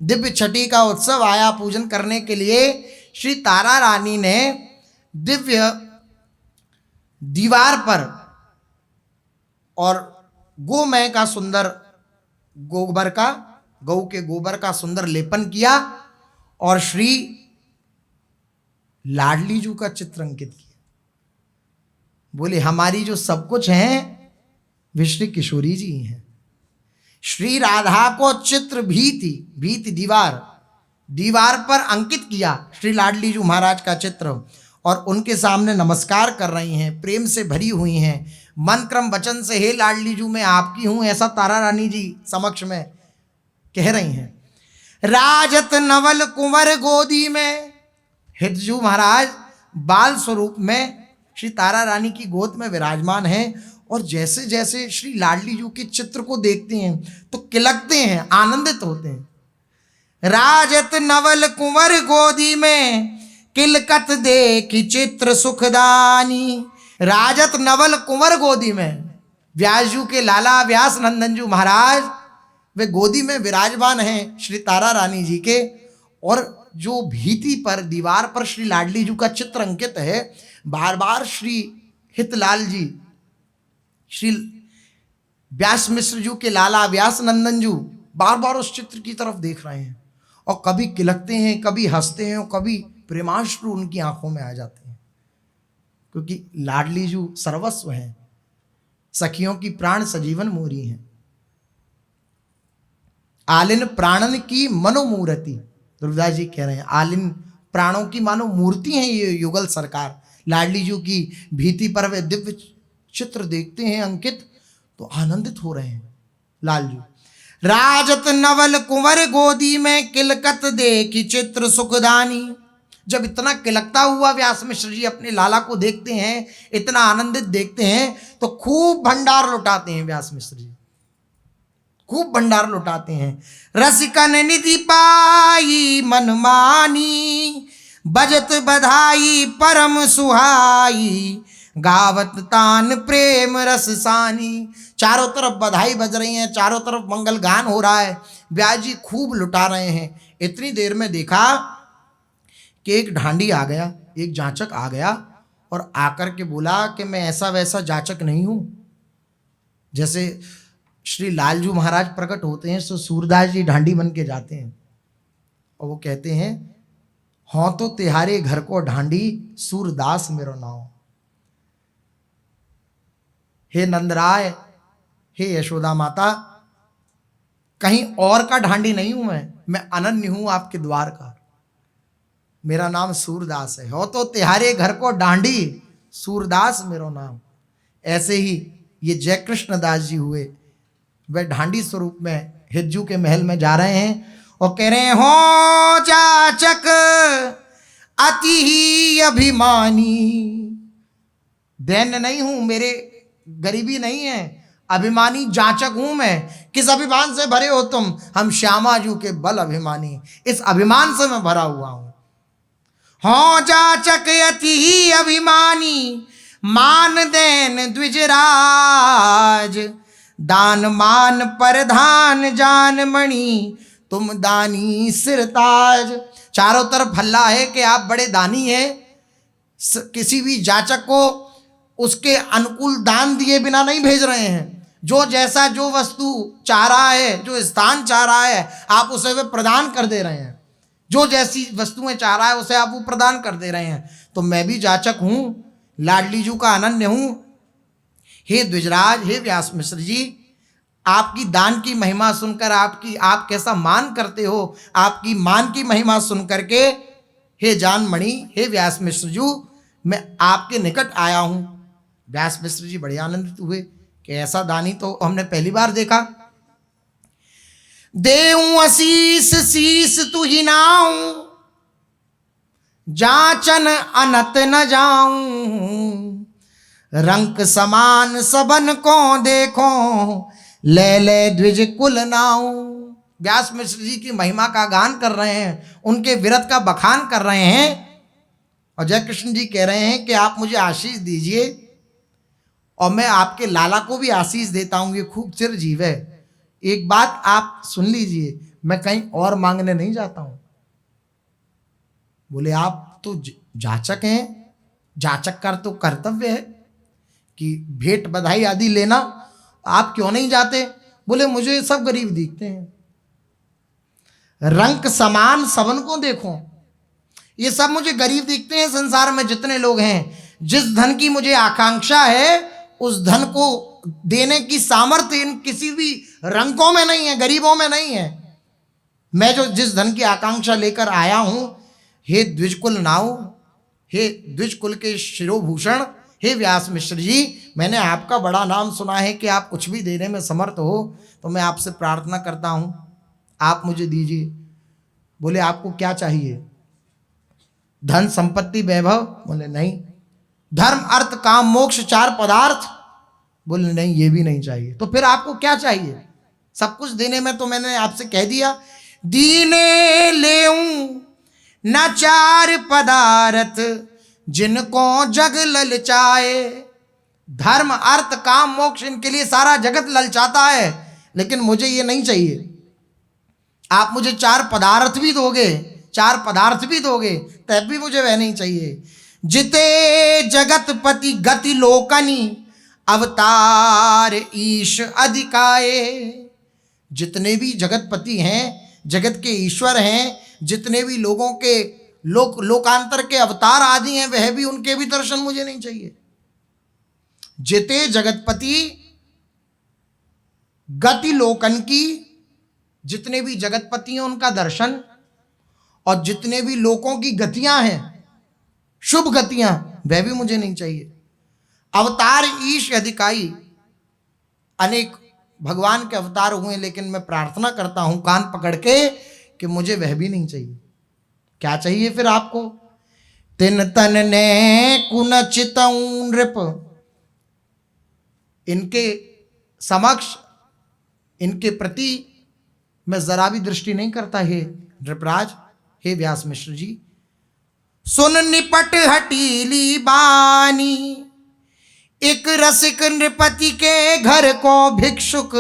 दिव्य छठी का उत्सव आया पूजन करने के लिए। श्री तारा रानी ने दिव्य दीवार पर और गोमय का सुंदर गोबर का, गौ के गोबर का सुंदर लेपन किया और श्री लाडली जू का चित्र अंकित किया। बोले हमारी जो सब कुछ है वे श्री किशोरी जी हैं। श्री राधा को चित्र भीति दीवार पर अंकित किया श्री लाडली जी महाराज का चित्र, और उनके सामने नमस्कार कर रही हैं, प्रेम से भरी हुई हैं, मन क्रम वचन से हे लाडली जी मैं आपकी हूं, ऐसा तारा रानी जी समक्ष में कह रही हैं। राजत नवल कुंवर गोदी में, हितजू महाराज बाल स्वरूप में श्री तारा रानी की गोद में विराजमान हैं, और जैसे जैसे श्री लाडली जी के चित्र को देखते हैं तो किलकते हैं, आनंदित होते हैं। राजत नवल कुंवर गोदी में किलकत देखी चित्र सुखदानी। राजत नवल कुंवर गोदी में, व्यास जी के लाला व्यास नंदन जी महाराज वे गोदी में विराजमान हैं श्री तारा रानी जी के, और जो भीति पर दीवार पर श्री लाडली जी का चित्र अंकित है, बार बार श्री हितलाल जी, श्री व्यास मिश्र जी के लाला व्यास नंदन जी बार बार उस चित्र की तरफ देख रहे हैं, और कभी किलकते हैं, कभी हंसते हैं, और कभी प्रेमाश्रु उनकी आंखों में आ जाते हैं, क्योंकि लाडली जी सर्वस्व हैं, सखियों की प्राण सजीवन मोरी हैं। आलिन प्राणन की मनोमूर्ति, दुर्गा जी कह रहे हैं आलिन प्राणों की मानो मूर्ति हैं ये युगल सरकार। लाडली जी की भीति पर वे दिव्य चित्र देखते हैं अंकित, तो आनंदित हो रहे हैं लाल जी। राजत नवल कुंवर गोदी में किलकत देखी चित्र सुखदानी। जब इतना किलकता हुआ व्यास मिश्र जी अपने लाला को देखते हैं, इतना आनंदित देखते हैं, तो खूब भंडार लुटाते हैं व्यास मिश्र जी, खूब भंडार लुटाते हैं। रसिकन निधि पाई मनमानी, बजत बधाई परम सुहाई, गावत तान प्रेम रस सानी। चारों तरफ बधाई बज रही हैं, चारों तरफ मंगल गान हो रहा है, व्यास जी खूब लुटा रहे हैं। इतनी देर में देखा कि एक ढांडी आ गया, एक जाचक आ गया, और आकर के बोला कि मैं ऐसा वैसा जाचक नहीं हूं। जैसे श्री लालजू महाराज प्रकट होते हैं तो सूरदास जी ढांडी बन के जाते हैं, और वो कहते हैं हों तो तिहारे घर को ढांडी, सूरदास मेरो नाम। हे नंदराय, हे यशोदा माता, कहीं और का ढांडी नहीं हूं मैं अनन्य हूं आपके द्वार का, मेरा नाम सूरदास है। हो तो तिहारे घर को डांडी, सूरदास मेरो नाम। ऐसे ही ये जय कृष्ण दास जी हुए, वह ढांडी स्वरूप में हिज्जू के महल में जा रहे हैं, और कह रहे हैं हो जाचक अति ही अभिमानी। दैन्य नहीं हूं, मेरे गरीबी नहीं है, अभिमानी जाचक हूं मैं। किस अभिमान से भरे हो तुम? हम श्यामा जू के बल अभिमानी, इस अभिमान से मैं भरा हुआ हूं। हो जाचक अति ही अभिमानी, मान देन द्विजराज, दान मान परधान जान मणि, तुम दानी सिरताज। चारों तरफ हल्ला है कि आप बड़े दानी हैं, किसी भी जाचक को उसके अनुकूल दान दिए बिना नहीं भेज रहे हैं। जो जैसा जो वस्तु चाह रहा है, जो स्थान चाह रहा है, आप उसे वे प्रदान कर दे रहे हैं। जो जैसी वस्तुएं चाह रहा है उसे आप वो प्रदान कर दे रहे हैं। तो मैं भी जाचक हूं, लाडली जू का अनन्य हूं। हे द्विजराज, हे व्यास मिश्र जी, आपकी दान की महिमा सुनकर, आप कैसा मान करते हो, आपकी मान की महिमा सुन करके, हे जानमणि, हे व्यास मिश्र जी, मैं आपके निकट आया हूं। व्यास मिश्र जी बड़े आनंदित हुए कि ऐसा दानी तो हमने पहली बार देखा। देऊं असीस शीस तू ही नाऊं, जाचन अनत न जाऊं, रंक समान सबन को देखो, ले ले द्विज कुल नाऊं। व्यास मिश्र जी की महिमा का गान कर रहे हैं, उनके वीरत का बखान कर रहे हैं, और जय कृष्ण जी कह रहे हैं कि आप मुझे आशीष दीजिए और मैं आपके लाला को भी आशीष देता हूं। ये खूब चिरजीव है। एक बात आप सुन लीजिए, मैं कहीं और मांगने नहीं जाता हूं। बोले आप तो जाचक हैं, जाचक का तो कर्तव्य है कि भेंट बधाई आदि लेना, आप क्यों नहीं जाते? बोले मुझे सब गरीब दिखते हैं, रंक समान सबन को देखो, ये सब मुझे गरीब दिखते हैं। संसार में जितने लोग हैं, जिस धन की मुझे आकांक्षा है उस धन को देने की सामर्थ्य इन किसी भी रंकों में नहीं है, गरीबों में नहीं है। मैं जो जिस धन की आकांक्षा लेकर आया हूं, हे द्विजकुल नाऊ, हे द्विजकुल के शिरोभूषण, हे व्यास मिश्र जी, मैंने आपका बड़ा नाम सुना है कि आप कुछ भी देने में समर्थ हो, तो मैं आपसे प्रार्थना करता हूं आप मुझे दीजिए। बोले आपको क्या चाहिए? धन संपत्ति वैभव? बोले नहीं। धर्म अर्थ काम मोक्ष 4 पदार्थ? बोले नहीं, ये भी नहीं चाहिए। तो फिर आपको क्या चाहिए? सब कुछ देने में तो मैंने आपसे कह दिया, दीने लेऊं न 4 पदार्थ जिनको जग ललचाए। धर्म अर्थ काम मोक्ष, इनके लिए सारा जगत ललचाता है, लेकिन मुझे ये नहीं चाहिए। आप मुझे 4 पदार्थ भी दोगे, 4 पदार्थ भी दोगे, तब भी मुझे वह नहीं चाहिए। जिते जगतपति गति लोकनी अवतार ईश अधिकाए। जितने भी जगतपति हैं, जगत के ईश्वर हैं, जितने भी लोगों के लोकांतर के अवतार आदि हैं, वह भी, उनके भी दर्शन मुझे नहीं चाहिए। जिते जगतपति गति लोकन की, जितने भी जगतपति हैं उनका दर्शन, और जितने भी लोगों की गतियां हैं, शुभ गतियां, वह भी मुझे नहीं चाहिए। अवतार ईश अधिकाई, अनेक भगवान के अवतार हुए, लेकिन मैं प्रार्थना करता हूं कान पकड़ के कि मुझे वह भी नहीं चाहिए। क्या चाहिए फिर आपको? तिन तन ने कुन चितऊं नृप। इनके समक्ष, इनके प्रति मैं जरा भी दृष्टि नहीं करता। हे नृपराज, हे व्यास मिश्र जी, सुन निपट हटीली बानी, एक रसिक नृपति के घर को भिक्षुक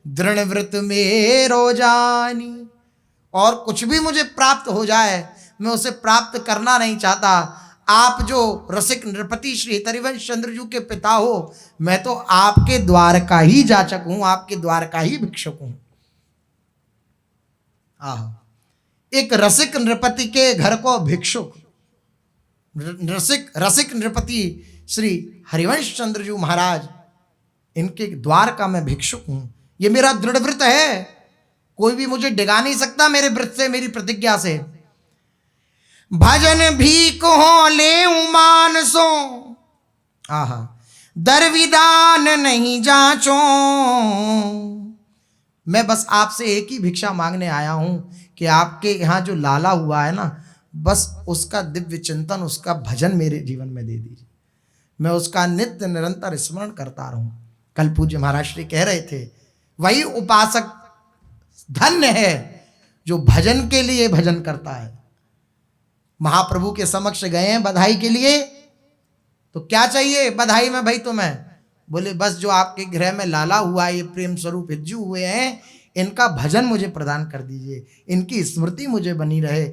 दृढ़ व्रत मेरो जानी। और कुछ भी मुझे प्राप्त हो जाए, मैं उसे प्राप्त करना नहीं चाहता। आप जो रसिक नृपति श्री हरिवंश चंद्र जी के पिता हो, मैं तो आपके द्वार का ही जाचक हूं, आपके द्वार का ही भिक्षुक हूं। एक रसिक नृपति के घर को भिक्षुक, रसिक नृपति श्री हरिवंश चंद्र जी महाराज, इनके द्वार का मैं भिक्षुक हूं। ये मेरा दृढ़ व्रत है, कोई भी मुझे डिगा नहीं सकता मेरे व्रत से, मेरी प्रतिज्ञा से। भजन भीख हो ले मानसो, आहा, दर विदान नहीं जांचो। मैं बस आपसे एक ही भिक्षा मांगने आया हूं कि आपके यहाँ जो लाला हुआ है ना, बस उसका दिव्य चिंतन, उसका भजन मेरे जीवन में दे दीजिए। मैं उसका नित्य निरंतर स्मरण करता रहूं। कल पूज्य महाराज श्री कह रहे थे, वही उपासक धन्य है जो भजन के लिए भजन करता है। महाप्रभु के समक्ष गए हैं बधाई के लिए, तो क्या चाहिए बधाई में भाई तुम्हें? बोले बस जो आपके गृह में लाला हुआ, ये प्रेम स्वरूप हिज्जू हुए हैं, इनका भजन मुझे प्रदान कर दीजिए, इनकी स्मृति मुझे बनी रहे,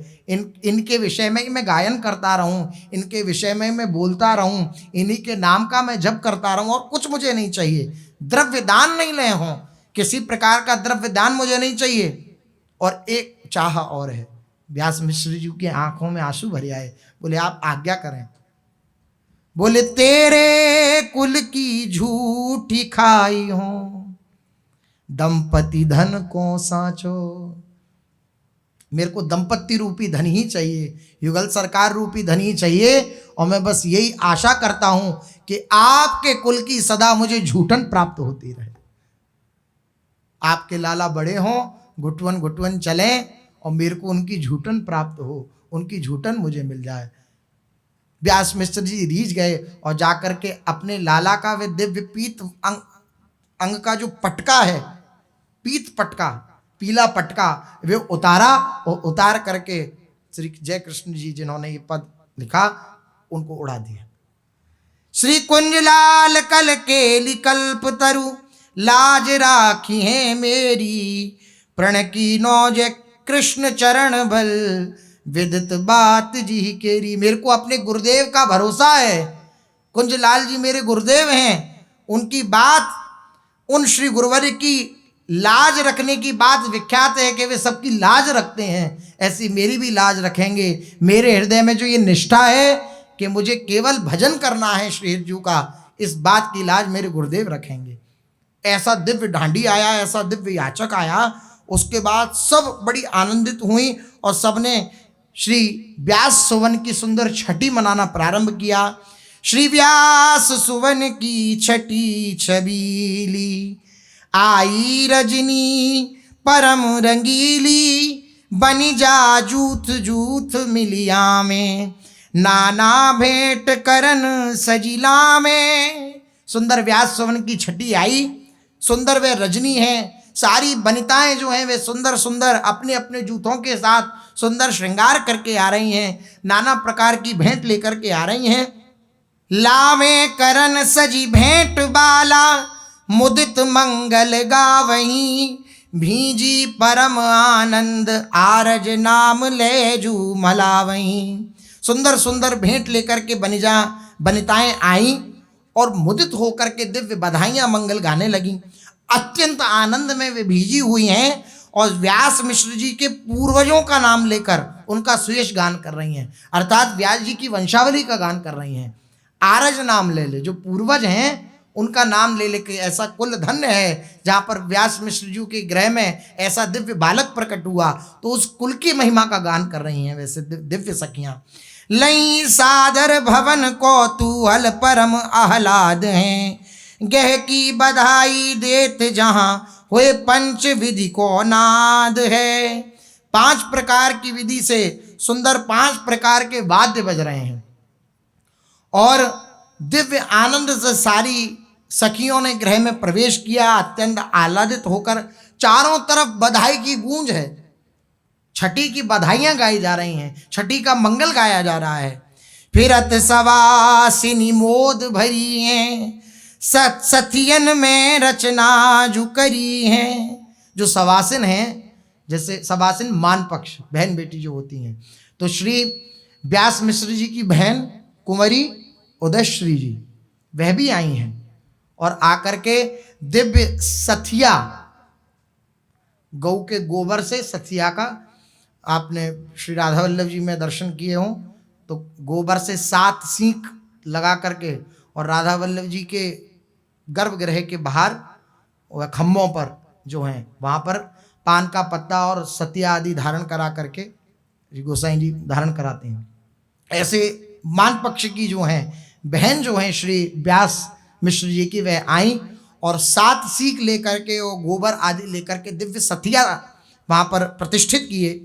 इनके विषय में मैं गायन करता रहूं, इनके विषय में मैं बोलता रहूं, इन्हीं के नाम का मैं जप करता रहूं, और कुछ मुझे नहीं चाहिए। द्रव्य दान नहीं ले हों, किसी प्रकार का द्रव्य दान मुझे नहीं चाहिए। और एक चाह और है। व्यास मिश्र जी की आंखों में आंसू भर आए। बोले आप आज्ञा करें। बोले तेरे कुल की झूठी खाई हो, दंपति धन को साचो। मेरे को दंपत्ति रूपी धन ही चाहिए, युगल सरकार रूपी धन ही चाहिए, और मैं बस यही आशा करता हूं कि आपके कुल की सदा मुझे झूठन प्राप्त होती रहे। आपके लाला बड़े हों, घुटवन घुटवन चलें, और मेरे को उनकी झूठन प्राप्त हो, उनकी झूठन मुझे मिल जाए। व्यास मिश्र जी रीझ गए और जाकर के अपने लाला का वे दिव्य पीत अंग का जो पटका है, पीत पटका, पीला पटका, वे उतारा, और उतार करके श्री जय कृष्ण जी जिन्होंने ये पद लिखा, उनको उड़ा दिया। श्री कुंजलाल कल केली कल्प तरु, लाज राखी है मेरी, प्रण की नौज कृष्ण चरण बल, विदित बात जी केरी। मेरे को अपने गुरुदेव का भरोसा है। कुंजलाल जी मेरे गुरुदेव हैं, उनकी बात, उन श्री गुरुवर की लाज रखने की बात विख्यात है कि वे सबकी लाज रखते हैं, ऐसी मेरी भी लाज रखेंगे। मेरे हृदय में जो ये निष्ठा है कि मुझे केवल भजन करना है श्री हरि जी का, इस बात की लाज मेरे गुरुदेव रखेंगे। ऐसा दिव्य ढांडी आया, ऐसा दिव्य याचक आया। उसके बाद सब बड़ी आनंदित हुई और सबने श्री व्यास सुवन की सुंदर छठी मनाना प्रारंभ किया। श्री व्यास सुवन की छठी छबीली, आई रजनी परम रंगीली, बनी जा जूथ जूथ मिलिया में, नाना भेंट करन सजिला में। सुंदर व्यास सुवन की छठी आई, सुंदर वे रजनी है, सारी वनिताएं जो हैं वे सुंदर सुंदर अपने अपने जूतों के साथ सुंदर श्रृंगार करके आ रही हैं, नाना प्रकार की भेंट लेकर के आ रही हैं। लावे करन सजी भेंट बाला, मुदित मंगल गावहीं, भीजी परम आनंद आरज नाम ले जू मलावहीं। सुंदर सुंदर भेंट लेकर के वनिताएं आई और मुदित होकर के दिव्य बधाइयां मंगल गाने लगी। अत्यंत आनंद में वे भीजी हुई हैं और व्यास मिश्र जी के पूर्वजों का नाम लेकर उनका सुयश गान कर रही हैं, अर्थात व्यास जी की वंशावली का गान कर रही हैं। आरज नाम ले ले, जो पूर्वज हैं उनका नाम ले लेके, ऐसा कुल धन्य है जहाँ पर व्यास मिश्र जी के गृह में ऐसा दिव्य बालक प्रकट हुआ, तो उस कुल की महिमा का गान कर रही हैं वैसे दिव्य सखियां। लई सादर भवन कौतूहल परम आह्लाद हैं, गह की बधाई देत जहाँ हुए पंच विधि को नाद है। 5 प्रकार की विधि से सुंदर 5 प्रकार के वाद्य बज रहे हैं और दिव्य आनंद से सारी सखियों ने गृह में प्रवेश किया। अत्यंत आह्लादित होकर चारों तरफ बधाई की गूंज है, छठी की बधाइयां गाई जा रही हैं, छठी का मंगल गाया जा रहा है। फिरत सवासिनी मोद भरी हैं, सथियन में रचना जो करी है। जो सवासिन हैं, जैसे सवासिन मान पक्ष बहन बेटी जो होती हैं, तो श्री व्यास मिश्र जी की बहन कुंवरी उदयश्री जी वह भी आई हैं और आकर के दिव्य सथिया, गौ के गोबर से सथिया का आपने श्री राधा वल्लभ जी में दर्शन किए हों तो गोबर से 7 सींक लगा करके और राधा वल्लभ जी के गर्भगृह के बाहर वह खम्भों पर जो हैं वहाँ पर पान का पत्ता और सतिया आदि धारण करा करके गोसाई जी धारण कराते हैं। ऐसे मान पक्ष की जो हैं बहन जो हैं श्री व्यास मिश्र जी की, वह आई और 7 सीख लेकर के वो गोबर आदि लेकर के दिव्य सथिया वहाँ पर प्रतिष्ठित किए।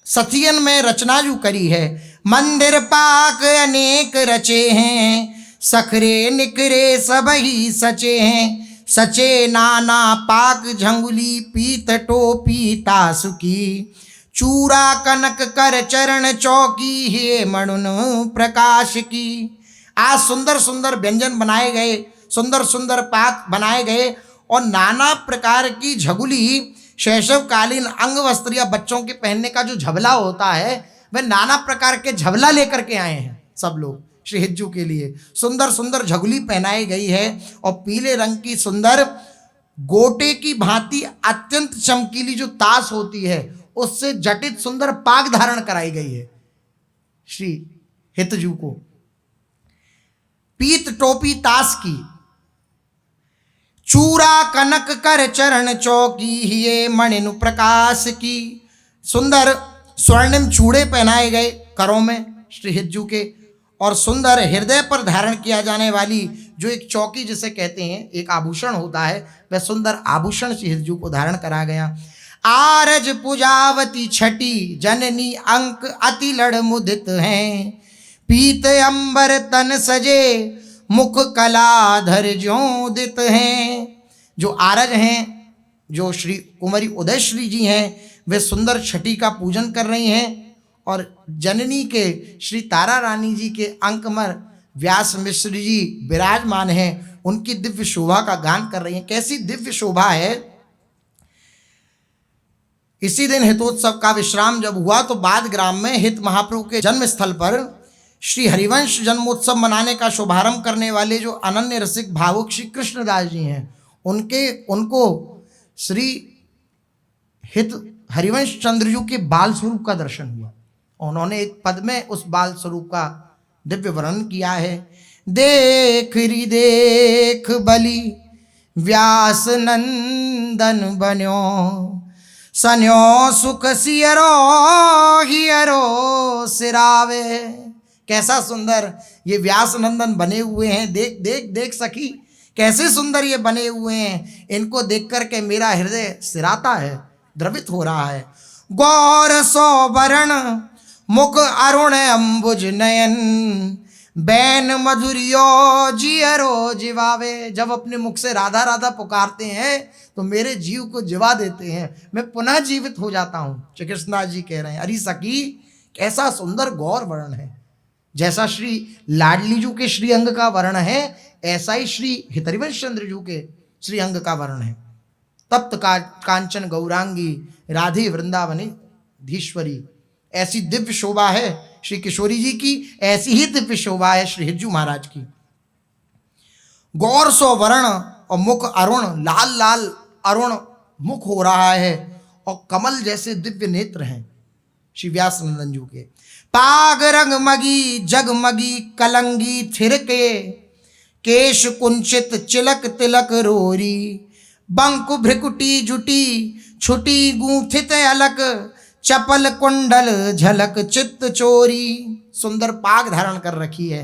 सथियन में रचना जो करी है, मंदिर पाक अनेक रचे हैं, सखरे निकरे सब ही सचे हैं, सचे नाना पाक झंगुली पीत टोपी तासुकी, चूरा कनक कर चरण चौकी हे मणुन प्रकाश की। आज सुंदर सुंदर व्यंजन बनाए गए, सुंदर सुंदर पाक बनाए गए और नाना प्रकार की झगुली, शैशवकालीन अंग वस्त्र या बच्चों के पहनने का जो झबला होता है वह नाना प्रकार के झबला लेकर के आए हैं सब लोग श्री हिज्जू के लिए। सुंदर सुंदर झगुली पहनाई गई है और पीले रंग की सुंदर गोटे की भांति अत्यंत चमकीली जो ताश होती है उससे जटित सुंदर पाक धारण कराई गई है श्री हितजू को। पीत टोपी ताश की, चूरा कनक कर चरण चौकी ये मणिनु प्रकाश की। सुंदर स्वर्णिम चूड़े पहनाए गए करों में श्री हिज्जू के और सुंदर हृदय पर धारण किया जाने वाली जो एक चौकी जिसे कहते हैं एक आभूषण होता है, वह सुंदर आभूषण श्री हिज्जू को धारण करा गया। आरज पूजावती छठी जननी अंक अति लड़ मुदित हैं, पीत अंबर तन सजे मुख कलाधर ज्योदित हैं। जो आरज हैं, जो श्री कुंवरी उदयश्री जी हैं, वे सुंदर छठी का पूजन कर रही हैं और जननी के श्री तारा रानी जी के अंकमर व्यास मिश्र जी विराजमान हैं, उनकी दिव्य शोभा का गान कर रही हैं। कैसी दिव्य शोभा है। इसी दिन हितोत्सव का विश्राम जब हुआ तो बाद ग्राम में हित महाप्रभु के जन्म स्थल पर श्री हरिवंश जन्मोत्सव मनाने का शुभारंभ करने वाले जो अनन्य रसिक भावुक श्री कृष्णदास जी हैं, उनको श्री हित हरिवंश चंद्रजू के बाल स्वरूप का दर्शन हुआ। उन्होंने एक पद में उस बाल स्वरूप का दिव्य वर्णन किया है। देख रि देख बलि व्यास नंदन बन्यो, सन्यो सुख सियरो हियरो सिरावे। कैसा सुंदर ये व्यास नंदन बने हुए हैं, देख देख देख सखी कैसे सुंदर ये बने हुए हैं, इनको देख कर के मेरा हृदय सिराता है, द्रवित हो रहा है। गौर सौवरण मुख अरुण अंबुज नयन, बैन मधुरियो जियरो जिवावे। जब अपने मुख से राधा राधा पुकारते हैं तो मेरे जीव को जिवा देते हैं, मैं पुनः जीवित हो जाता हूँ। श्री कृष्णदास जी कह रहे हैं, अरे सखी कैसा सुंदर गौर वर्ण है। जैसा श्री लाडली जू के श्रीअंग का वर्ण है, ऐसा ही श्री हितरिवंश चंद्र जू के श्रीअंग का वर्ण है। तप्त कांचन गौरांगी राधे वृंदावनी धीश्वरी, ऐसी दिव्य शोभा है श्री किशोरी जी की, ऐसी ही दिव्य शोभा है श्री हिज्जू महाराज की। गौर सो वर्ण और मुख अरुण, लाल लाल अरुण मुख हो रहा है और कमल जैसे दिव्य नेत्र हैं श्री व्यास नंदन जू के। पाग रंग मगी जगमगी कलंगी थिरके, केश कुंचित चिलक तिलक रोरी, बंकु भ्रिकुटी जुटी छुटी गूंथित अलक, चपल कुंडल झलक चित्त चोरी। सुंदर पाग धारण कर रखी है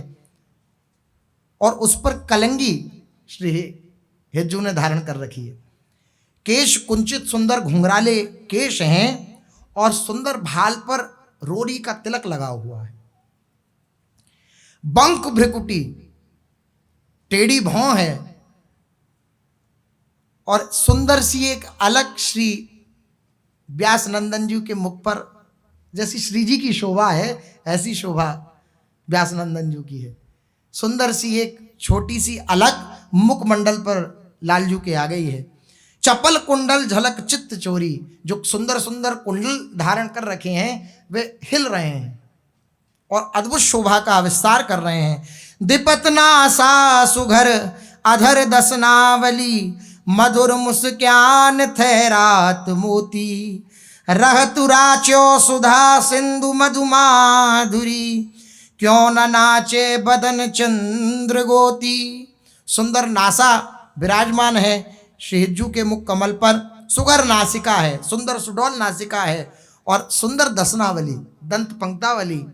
और उस पर कलंगी श्री हिज्जू ने धारण कर रखी है। केश कुंचित सुंदर घुंघराले केश हैं और सुंदर भाल पर रोरी का तिलक लगा हुआ है। बंक भ्रिकुटी टेढ़ी भौं है और सुंदर सी एक अलग श्री व्यास नंदन जी के मुख पर, जैसी श्री जी की शोभा है ऐसी शोभा व्यास नंदन जी की है। सुंदर सी एक छोटी सी अलग मुखमंडल पर लालजू के आ गई है। चपल कुंडल झलक चित्त चोरी, जो सुंदर सुंदर कुंडल धारण कर रखे हैं वे हिल रहे हैं और अद्भुत शोभा का विस्तार कर रहे हैं। दिपतना सुघर अधर दसनावली, मधुर मुस्कान थैरात मोती, रहतु राच्यो सुधा सिंधु मधुमाधुरी, क्यों न नाचे बदन चंद्र गोती। सुंदर नासा विराजमान है श्री हिज्जू के मुख कमल पर, सुगर नासिका है, सुंदर सुडौल नासिका है और सुंदर दसनावली दंत पंक्तावली,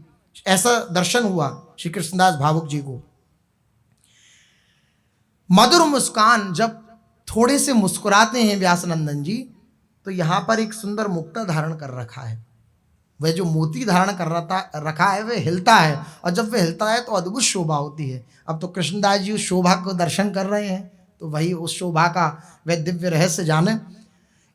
ऐसा दर्शन हुआ श्री कृष्णदास भावुक जी को। मधुर मुस्कान, जब थोड़े से मुस्कुराते हैं व्यासनंदन जी तो यहाँ पर एक सुंदर मुक्ता धारण कर रखा है। वह जो मोती धारण कर रखा है वह हिलता है और जब वह हिलता है तो अद्भुत शोभा होती है। अब तो कृष्णदास जी उस शोभा को दर्शन कर रहे हैं तो वही उस शोभा का वह दिव्य रहस्य जाने।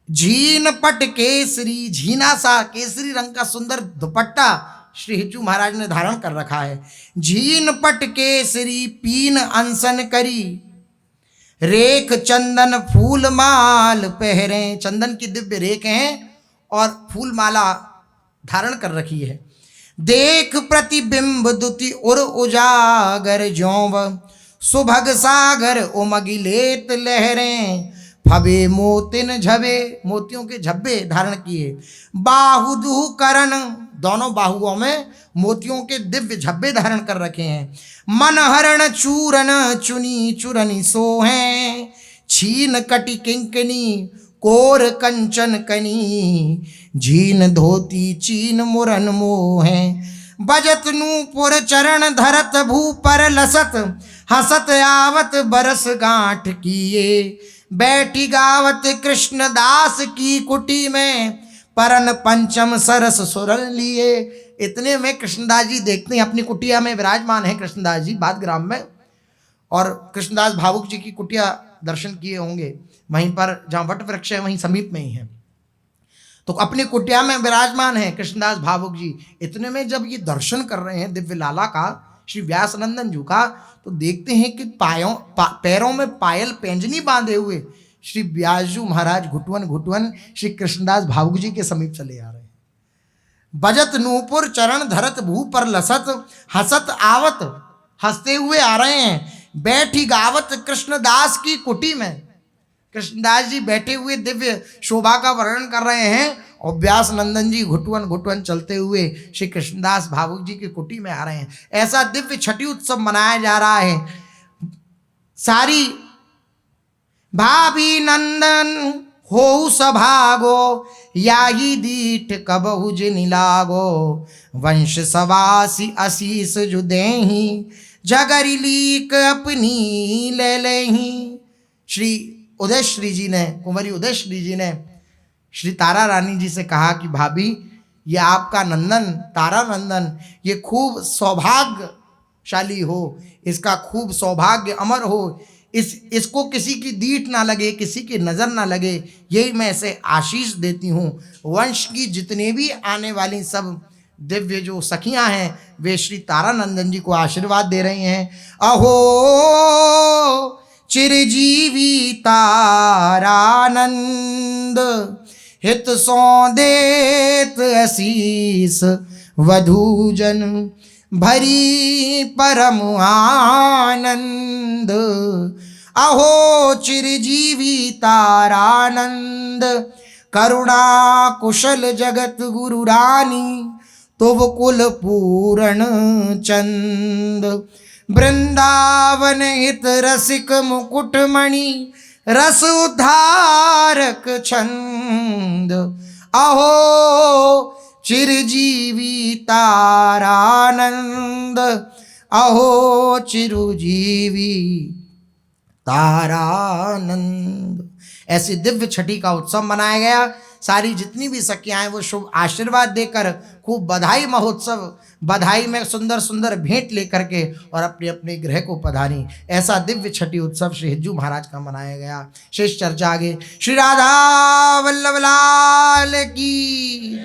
झीन पट केसरी, झीना सा केसरी रंग का सुंदर दुपट्टा श्री हिज्जू महाराज ने धारण कर रखा है। झीन पट केसरी पीन अनसन करी, रेख चंदन फूल माल पहरे। चंदन की दिव्य रेख हैं और फूल माला धारण कर रखी है। देख प्रतिबिंब दुति उर उजागर ज्यों, सुभग सागर उमगिलेत लहरें, फबे मोतिन झबे, मोतियों के झब्बे धारण किए। बाहुदु करण, दोनों बाहुओं में मोतियों के दिव्य झब्बे धारण कर रखे हैं। मनहरण चूरन चुनी चुरनी सोहें, छीन कटि किंकनी कोर कंचन कनी, झीन धोती चीन मुरन मोहें। बजत नूपुर चरण धरत भू पर लसत, हसत आवत बरस गांठ किए। बैठी गावत कृष्णदास की कुटी में, परन पंचम सरस सुरल लिए। इतने में कृष्णदास जी देखते हैं अपनी कुटिया में विराजमान है कृष्णदास जी बादग्राम में, और कृष्णदास भावुक जी की कुटिया दर्शन किए होंगे वहीं पर जहाँ वट वृक्ष है वहीं समीप में ही है, तो अपनी कुटिया में विराजमान है कृष्णदास भावुक जी। इतने में जब ये दर्शन कर रहे हैं दिव्य लाला का श्री व्यासनंदन जी का, तो देखते हैं कि पैरों में पायल पैंजनी बांधे हुए श्री व्यासजू महाराज घुटवन घुटवन श्री कृष्णदास भावुक जी के समीप चले आ रहे हैं। बजत नूपुर चरण धरत भू पर लसत, हसत आवत, हंसते हुए आ रहे हैं। बैठी गावत कृष्णदास की कुटी में, कृष्णदास जी बैठे हुए दिव्य शोभा का वर्णन कर रहे हैं और व्यास नंदन जी घुटवन घुटवन चलते हुए श्री कृष्णदास भावुक जी की कुटी में आ रहे हैं। ऐसा दिव्य छठी उत्सव मनाया जा रहा है। सारी भाभी नंदन हो सभागो, याही दीठ कबहु जिनि लागो, वंश सवासी असीस जुदेही, जगरी लीक अपनी ले लेही। श्री उदयश्री जी ने, कुंवरी उदयश्री जी ने श्री तारा रानी जी से कहा कि भाभी, ये आपका नंदन तारा नंदन ये खूब सौभाग्यशाली हो, इसका खूब सौभाग्य अमर हो, इसको किसी की दीठ ना लगे, किसी की नज़र ना लगे, यही मैं इसे आशीष देती हूँ। वंश की जितने भी आने वाली सब दिव्य जो सखियां हैं वे श्री तारानंदन जी को आशीर्वाद दे रही हैं। अहो चिरजीवी तारानंद, हित सो देत असीस वधूजन, भरी परम आनंद। अहो चिरजीवी तारानंद, करुणा कुशल जगत गुरु रानी, तुव कुल पूरण चंद। वृंदावन हित रसिक मुकुटमणि, रस उद्धारक छंद। अहो चिरजीवी तारानंद, अहो चिरजीवी तारानंद। ऐसी दिव्य छठी का उत्सव मनाया गया। सारी जितनी भी सखियां हैं वो शुभ आशीर्वाद देकर खूब बधाई महोत्सव, बधाई में सुंदर सुंदर भेंट लेकर के और अपने अपने गृह को पधारी। ऐसा दिव्य छठी उत्सव श्री हिज्जू महाराज का मनाया गया। शेष चर्चा आगे। श्री राधा वल्लभ लाल की।